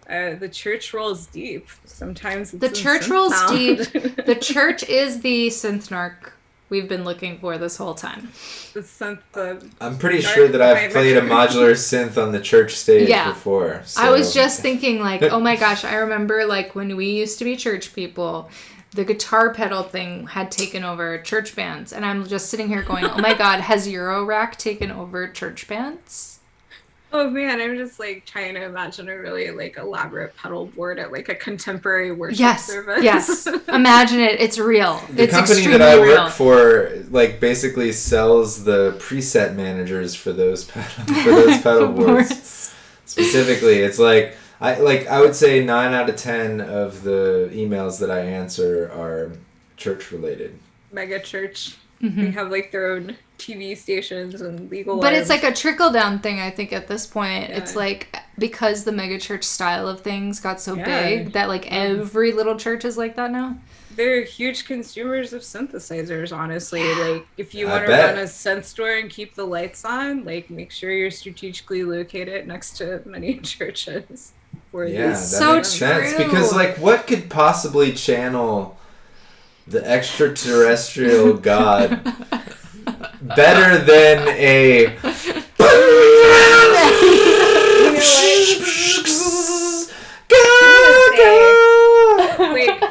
C: the church rolls deep. Sometimes it's
A: the church rolls deep. The church is the Synth NARC we've been looking for this whole time.
C: The synth.
B: I'm pretty sure that I've played a modular synth on the church stage before. So.
A: I was just thinking, like, oh my gosh, I remember like when we used to be church people. The guitar pedal thing had taken over church bands, and I'm just sitting here going, oh my god, has Eurorack taken over church bands?
C: Oh man, I'm just like trying to imagine a really like elaborate pedal board at like a contemporary worship service.
A: Yes, imagine it. It's real.
B: The company that I work for like basically sells the preset managers for those pedal boards. Specifically, it's like I would say 9 out of 10 of the emails that I answer are church related.
C: Mega church. They have like their own TV stations and legal.
A: But it's like a trickle down thing, I think, at this point. Yeah. It's like because the mega church style of things got so big that like every little church is like that now.
C: They're huge consumers of synthesizers, honestly. Like if you want to run a synth store and keep the lights on, like make sure you're strategically located next to many churches.
B: Yeah, that makes sense. Because like what could possibly channel the extraterrestrial god better than a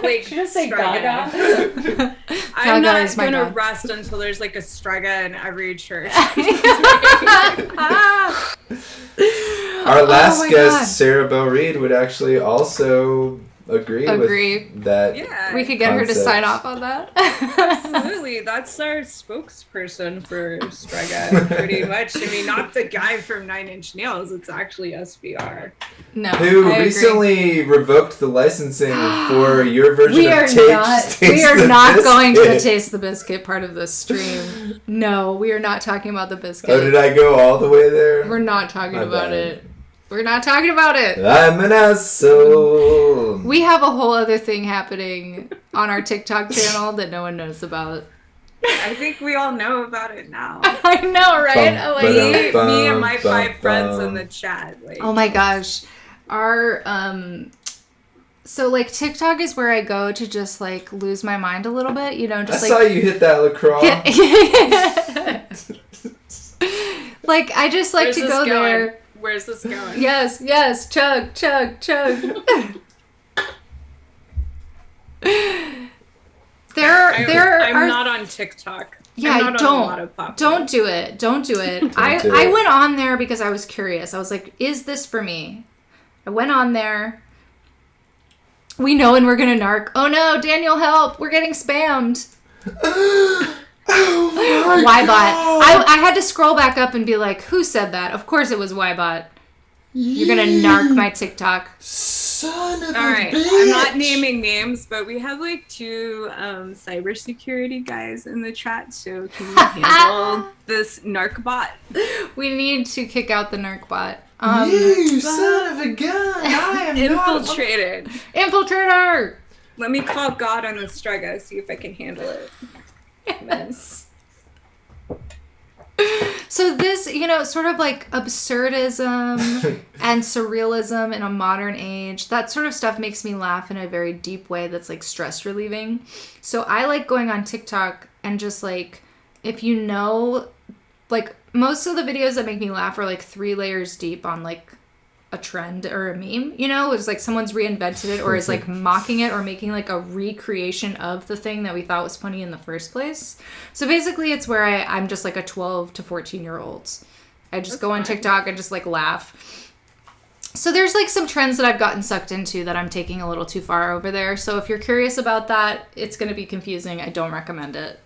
C: like
A: should I say Gaga?
C: I'm not gonna rest until there's like a Strega in every church.
B: Our last guest, Sarah Bell Reed, would actually also agree with that.
A: Yeah, we could get her to sign off on that.
C: Absolutely, that's our spokesperson for Strega, pretty much. I mean, not the guy from 9 Inch Nails. It's actually SBR.
A: No,
B: who recently revoked the licensing for your version of
A: We are not going to the Taste the Biscuit part of this stream. No, we are not talking about the biscuit.
B: Oh, did I go all the way there?
A: We're not talking about it. We're not talking about it.
B: I'm an asshole.
A: We have a whole other thing happening on our TikTok channel that no one knows about.
C: I think we all know about it now.
A: I know, right?
C: Me and my 5 friends in the chat. Like,
A: oh my gosh. Our so like TikTok is where I go to just like lose my mind a little bit, you know, just
B: I saw you hit that LaCroix.
A: Like I just like to go there.
C: Where's this going?
A: Yes, chug.
C: I'm not on TikTok.
A: Yeah, don't do it. I went on there because I was curious. I was like, is this for me? I went on there. We know and we're gonna narc. Oh no, Daniel, help! We're getting spammed. Ybot. I had to scroll back up and be like, who said that? Of course it was Ybot. You're gonna narc my TikTok.
B: son of
C: All
B: a
C: right,
B: bitch.
C: I'm not naming names, but we have like 2 cybersecurity guys in the chat. So can you handle this narc bot?
A: We need to kick out the NARC bot.
B: You son of a gun! I am
C: Infiltrated.
A: Infiltrator!
C: Let me call God on this struggle, see if I can handle it.
A: Yes. So this, sort of like absurdism and surrealism in a modern age, that sort of stuff makes me laugh in a very deep way that's like stress relieving. So I like going on TikTok and just like, if like most of the videos that make me laugh are like 3 layers deep on like a trend or a meme, it's like someone's reinvented it or is like mocking it or making like a recreation of the thing that we thought was funny in the first place. So basically it's where I'm just like a 12 to 14 year olds. I just go on TikTok and just like laugh. So there's like some trends that I've gotten sucked into that I'm taking a little too far over there. So if you're curious about that, it's going to be confusing. I don't recommend it.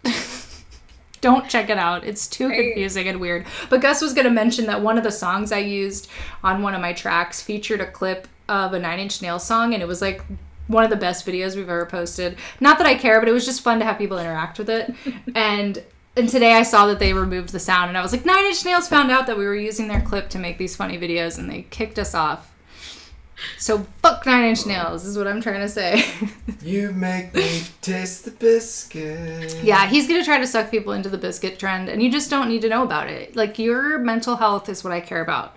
A: Don't check it out. It's too confusing and weird. But Gus was going to mention that one of the songs I used on one of my tracks featured a clip of a 9 Inch Nails song, and it was like one of the best videos we've ever posted. Not that I care, but it was just fun to have people interact with it. And today I saw that they removed the sound, and I was like, 9 Inch Nails found out that we were using their clip to make these funny videos, and they kicked us off. So fuck 9 Inch Nails is what I'm trying to say.
B: You make me taste the biscuit.
A: Yeah, he's going to try to suck people into the biscuit trend, and you just don't need to know about it. Like, your mental health is what I care about.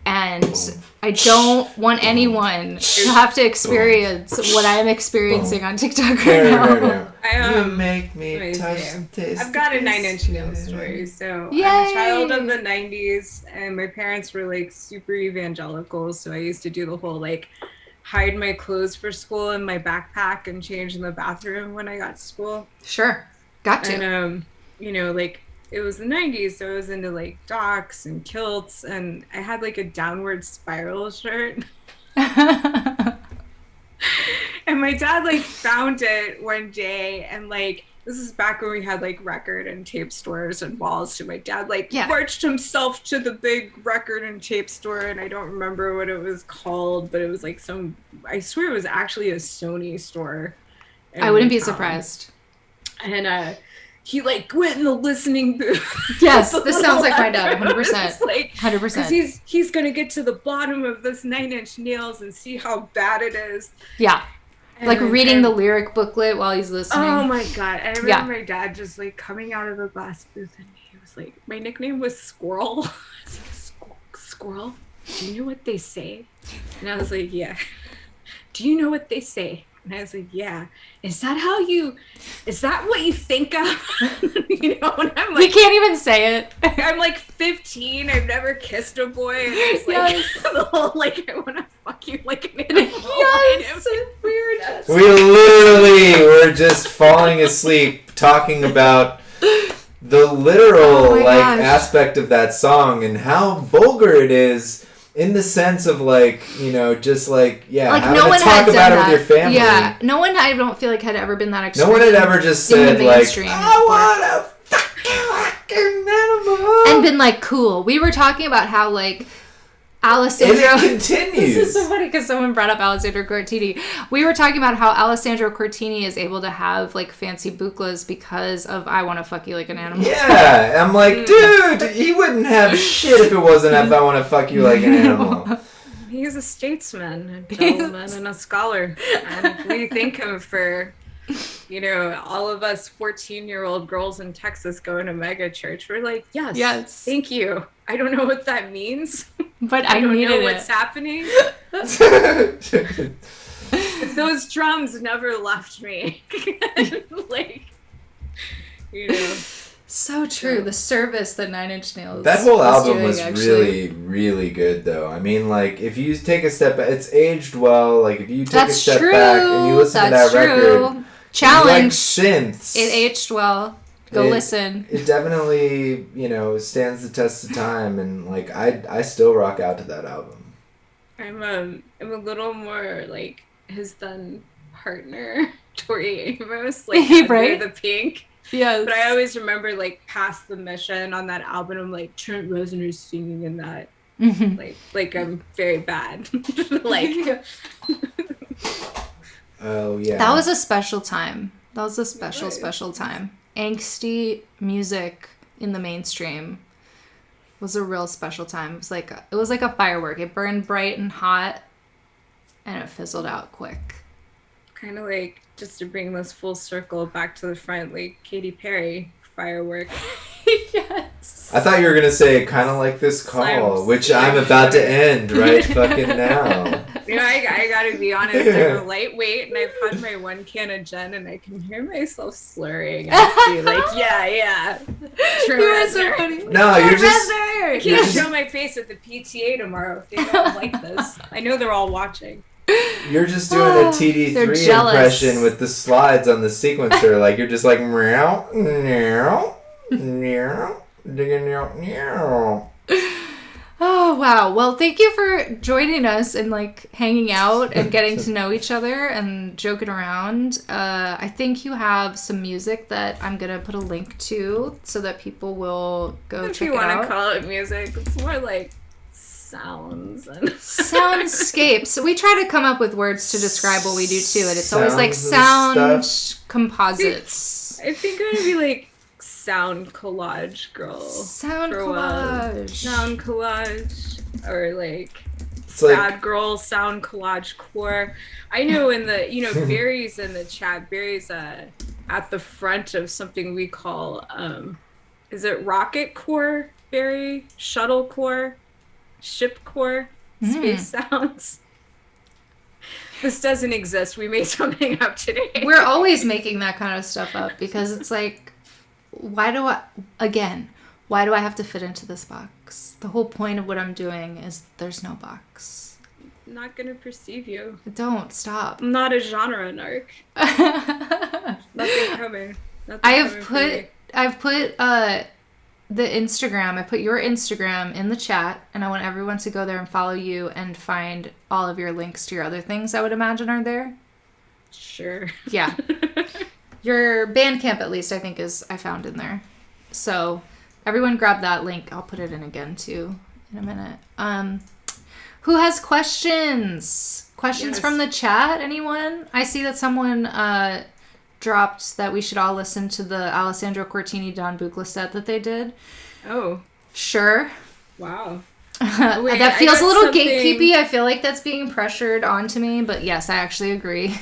A: And I don't want anyone to have to experience what I am experiencing on TikTok right now.
B: You make me touch the taste.
C: I've got a 9 Inch Nails story. So
A: Yay!
C: I'm a child of the 90s, and my parents were like super evangelical. So I used to do the whole like hide my clothes for school in my backpack and change in the bathroom when I got to school.
A: Sure. Got to.
C: And like it was the 90s, so I was into like docks and kilts, and I had like a downward spiral shirt. And my dad like found it one day, and like this is back when we had like record and tape stores and walls. So my dad like marched himself to the big record and tape store, and I don't remember what it was called, but it was like I swear it was actually a Sony store.
A: I wouldn't be surprised.
C: And he like went in the listening booth.
A: Yes, this sounds like my dad, 100%.
C: Like
A: 100%.
C: Because he's gonna get to the bottom of this 9 Inch Nails and see how bad it is.
A: Yeah. Like reading the lyric booklet while he's listening.
C: Oh my god. I remember my dad just like coming out of the glass booth, and he was like, my nickname was Squirrel. I was like, Squirrel, do you know what they say? And I was like, yeah. Do you know what they say? And I was like, yeah. Is that what you think of? And I'm like,
A: we can't even say it.
C: I'm like 15. I've never kissed a boy. And it's like, the whole, like, I want to fuck you like an animal.
A: Yes, weird. Yes.
B: We literally were just falling asleep talking about the literal aspect of that song and how vulgar it is. In the sense of like, just like, having
A: no one
B: to talk about it with your family.
A: Yeah, no one, I don't feel like, had ever been that extreme.
B: No one had ever just said like, I want to fuck you like an animal.
A: And been like, cool. We were talking about how like, Alessandro...
B: And it continues.
A: This is so funny because someone brought up Alessandro Cortini. We were talking about how Alessandro Cortini is able to have like fancy buclas because of I want to fuck you like an animal.
B: Yeah, I'm like, dude, he wouldn't have shit if it wasn't if I want to fuck you like an animal.
C: He's a statesman, a gentleman, and a scholar. And we thank him for, all of us 14-year-old girls in Texas going to mega church. We're like, yes, thank you. I don't know what that means,
A: but I don't know
C: what's happening. Those drums never left me. Like,
A: So true. The service that 9 Inch Nails.
B: That whole album was really, really good, though. I mean, like, if you take a step back, it's aged well. Like, if you take a step back and you listen to that record,
A: challenge,
B: like synths,
A: it aged well. Go listen.
B: It definitely, stands the test of time, and like I still rock out to that album.
C: I'm a little more like his then partner, Tori Amos, like
A: right?
C: the Pink.
A: Yes.
C: But I always remember like Past the Mission on that album. I'm like Trent Reznor's singing in that. Like I'm very bad. Like
B: Oh yeah.
A: That was a special time. That was a special time. Angsty music in the mainstream was a real special time. It was like a firework. It burned bright and hot, and it fizzled out quick.
C: kind of like, just to bring this full circle back to the front, like Katy Perry firework.
A: Yes.
B: I thought you were gonna say kind of like this call, which I'm about to end right fucking now.
C: You know, I gotta be honest, I'm a lightweight and I've had my one can of gin and I can hear myself slurring. I be like, yeah.
A: You are so funny.
B: No, you're just...
C: I can't show my face at the PTA tomorrow if they don't like this. I know they're all watching.
B: You're just doing a TD3 impression with the slides on the sequencer. Like, you're just like, meow, meow, meow, meow.
A: Oh, wow. Well, thank you for joining us and, like, hanging out and getting to know each other and joking around. I think you have some music that I'm going to put a link to so that people will go check it out. If you want
C: to call it music, it's more like sounds and
A: soundscapes. So we try to come up with words to describe what we do too, and it's always like sound composites.
C: I think I'm gonna be like sound collage girl.
A: Sound collage,
C: or like sad girl sound collage core. I know in the Barry's in the chat. Barry's at the front of something we call is it rocket core? Barry, shuttle core. Ship core, space sounds. This doesn't exist. We made something up today.
A: We're always making that kind of stuff up because it's like, why do I have to fit into this box? The whole point of what I'm doing is there's no box.
C: I'm not gonna perceive you.
A: Don't stop.
C: I'm not a genre narc. Nothing coming.
A: I've put the Instagram, I put your Instagram in the chat, and I want everyone to go there and follow you and find all of your links to your other things I would imagine are there.
C: Sure.
A: Yeah. Your Bandcamp, at least, I think I found in there. So everyone grab that link. I'll put it in again, too, in a minute. Who has questions? Questions from the chat? Anyone? I see that someone dropped that we should all listen to the Alessandro Cortini Don Buchla set that they did.
C: Oh.
A: Sure.
C: Wow.
A: Wait, that feels a little gatekeepy. I feel like that's being pressured onto me, but yes, I actually agree.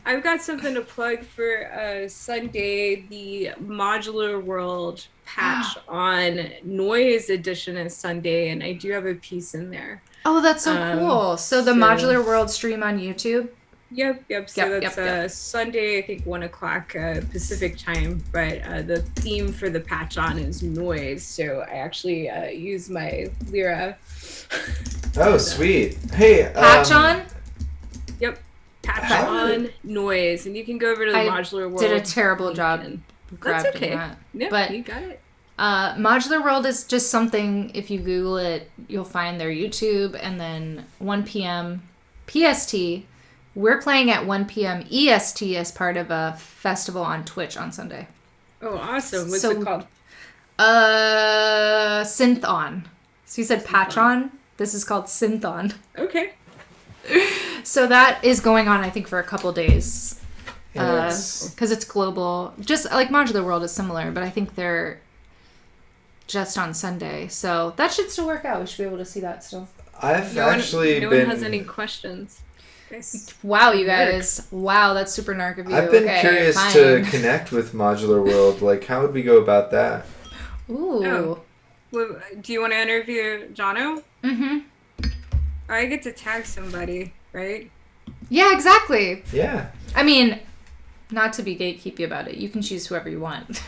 C: I've got something to plug for Sunday. The Modular World patch on Noise Edition is Sunday, and I do have a piece in there.
A: Oh, that's so cool. So the Modular World stream on YouTube?
C: Yep. So that's Sunday, I think 1:00 Pacific time. But the theme for the patch on is noise. So I actually use my Lyra.
B: Oh, sweet. Hey,
A: patch on?
C: Yep. Patch on noise, and you can go over to the Modular World.
A: Did a terrible job.
C: That's okay.
A: Yep,
C: but you got it.
A: Modular World is just something. If you Google it, you'll find their YouTube, and then 1 p.m. PST. We're playing at 1 p.m. EST as part of a festival on Twitch on Sunday.
C: Oh, awesome. What's it called?
A: Synth On. So you said patch on? This is called Synth On.
C: Okay.
A: So that is going on, I think, for a couple days. Because it's global. Just like Modular World is similar, but I think they're just on Sunday. So that should still work out. We should be able to see that still.
C: No one has any questions.
A: Wow, you guys. Wow, that's super narc of you.
B: I've been curious to connect with Modular World. Like, how would we go about that?
A: Ooh.
C: Oh. Well, do you want to interview Jono?
A: Mm-hmm.
C: I get to tag somebody, right?
A: Yeah, exactly.
B: Yeah.
A: I mean, not to be gatekeepy about it. You can choose whoever you want.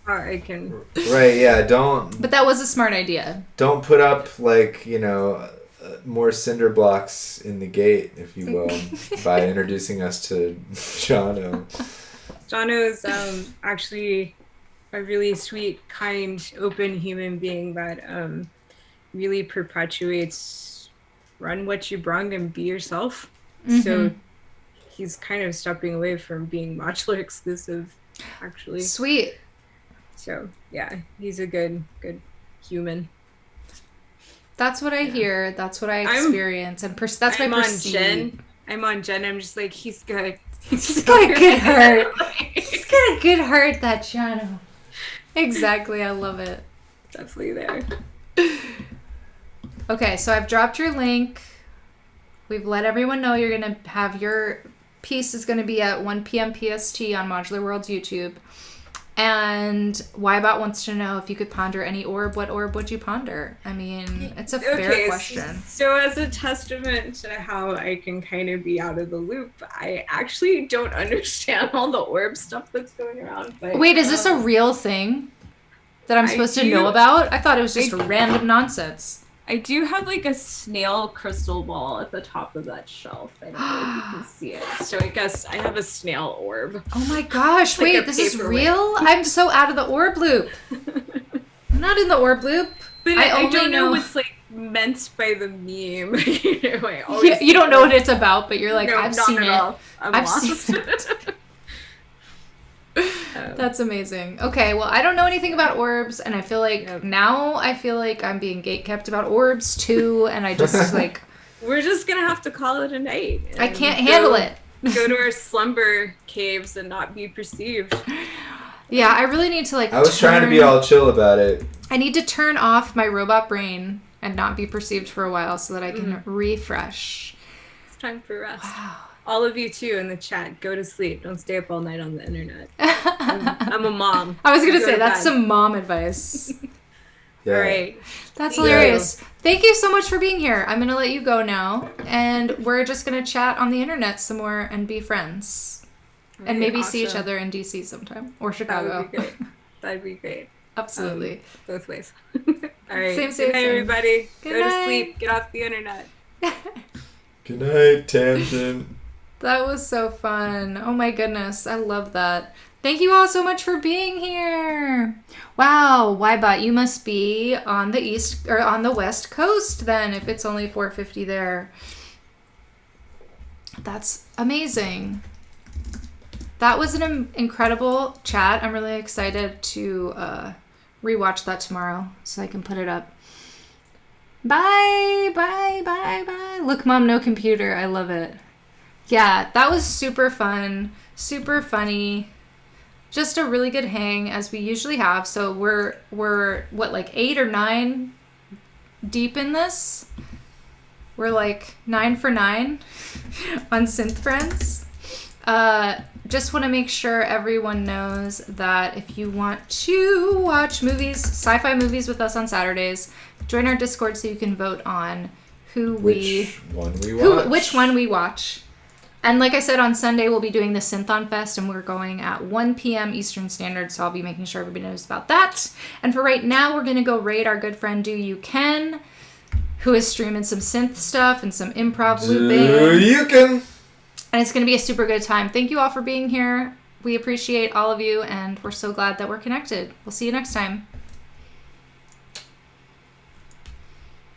C: I can.
B: Right, yeah, don't...
A: But that was a smart idea.
B: Don't put up, like, more cinder blocks in the gate, if you will, by introducing us to Jono.
C: Jono is actually a really sweet, kind, open human being that really perpetuates run what you brung and be yourself. Mm-hmm. So he's kind of stepping away from being Modular exclusive, actually.
A: Sweet.
C: So yeah, he's a good human.
A: That's what I hear. That's what I experience. And that's what I perceive.
C: I'm on Jen. I'm just like, he's good.
A: He's got a good heart. He's got a good heart, that channel. Exactly. I love it.
C: Definitely there.
A: Okay, so I've dropped your link. We've let everyone know you're going to have your piece is going to be at 1 p.m. PST on Modular World's YouTube. And Wybot wants to know if you could ponder any orb. What orb would you ponder? I mean, it's a fair question.
C: So as a testament to how I can kind of be out of the loop, I actually don't understand all the orb stuff that's going around. But,
A: wait, is this a real thing that I'm supposed to know about? I thought it was just random nonsense.
C: I do have like a snail crystal ball at the top of that shelf. I don't know if you can see it. So I guess I have a snail orb.
A: Oh my gosh, wait, this is real? I'm so out of the orb loop. I'm not in the orb loop.
C: But I don't know what's like meant by the meme.
A: You don't know what it's about, but you're like,
C: no,
A: I've seen it.
C: I've
A: seen it. That's amazing. Okay, well, I don't know anything about orbs, and I feel like now I'm being gatekept about orbs too, and I just like...
C: We're just gonna have to call it a night.
A: I can't handle it.
C: Go to our slumber caves and not be perceived.
A: Yeah, I really need to like
B: I was trying to be all chill about it.
A: I need to turn off my robot brain and not be perceived for a while so that I can refresh.
C: It's time for rest.
A: Wow.
C: All of you too in the chat, go to sleep. Don't stay up all night on the internet. I'm a mom.
A: I was gonna say that's some mom advice.
B: Yeah.
C: All right.
A: That's hilarious. Thank you so much for being here. I'm gonna let you go now, and we're just gonna chat on the internet some more and be friends, and maybe see each other in DC sometime or Chicago.
C: That would be great. That'd be great.
A: Absolutely.
C: Both ways. All right.
A: Same.
C: Good night, everybody.
A: Good
C: go
A: night.
C: to sleep. Get off the internet.
B: Good night, Tangent.
A: That was so fun. Oh my goodness. I love that. Thank you all so much for being here. Wow, Wybot, you must be on the east or on the west coast then if it's only 4:50 there. That's amazing. That was an incredible chat. I'm really excited to rewatch that tomorrow so I can put it up. Bye. Look, Mom, no computer. I love it. Yeah, that was super fun, super funny. Just a really good hang as we usually have. So we're what, like 8 or 9 deep in this? We're like 9 for 9 on Synth Friends. Just want to make sure everyone knows that if you want to watch movies, sci-fi movies with us on Saturdays, join our Discord so you can vote on which one we watch. And like I said, on Sunday, we'll be doing the Synthon Fest, and we're going at 1 p.m. Eastern Standard, so I'll be making sure everybody knows about that. And for right now, we're going to go raid our good friend Do You Ken, who is streaming some synth stuff and some improv looping.
B: Do you can.
A: And it's going to be a super good time. Thank you all for being here. We appreciate all of you, and we're so glad that we're connected. We'll see you next time.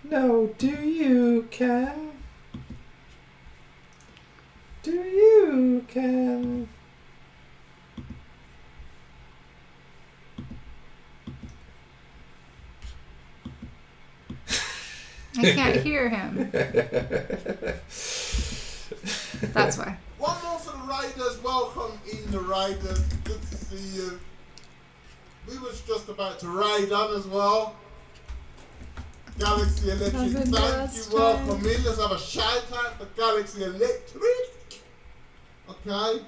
B: No, do you can? Do you can?
A: I can't hear him. That's why.
E: One more for the Raiders. Welcome in the Raiders. Good to see you. We was just about to raid on as well. Galaxy Electric, thank you. Welcome in. Let's have a shout out for Galaxy Electric. Okay.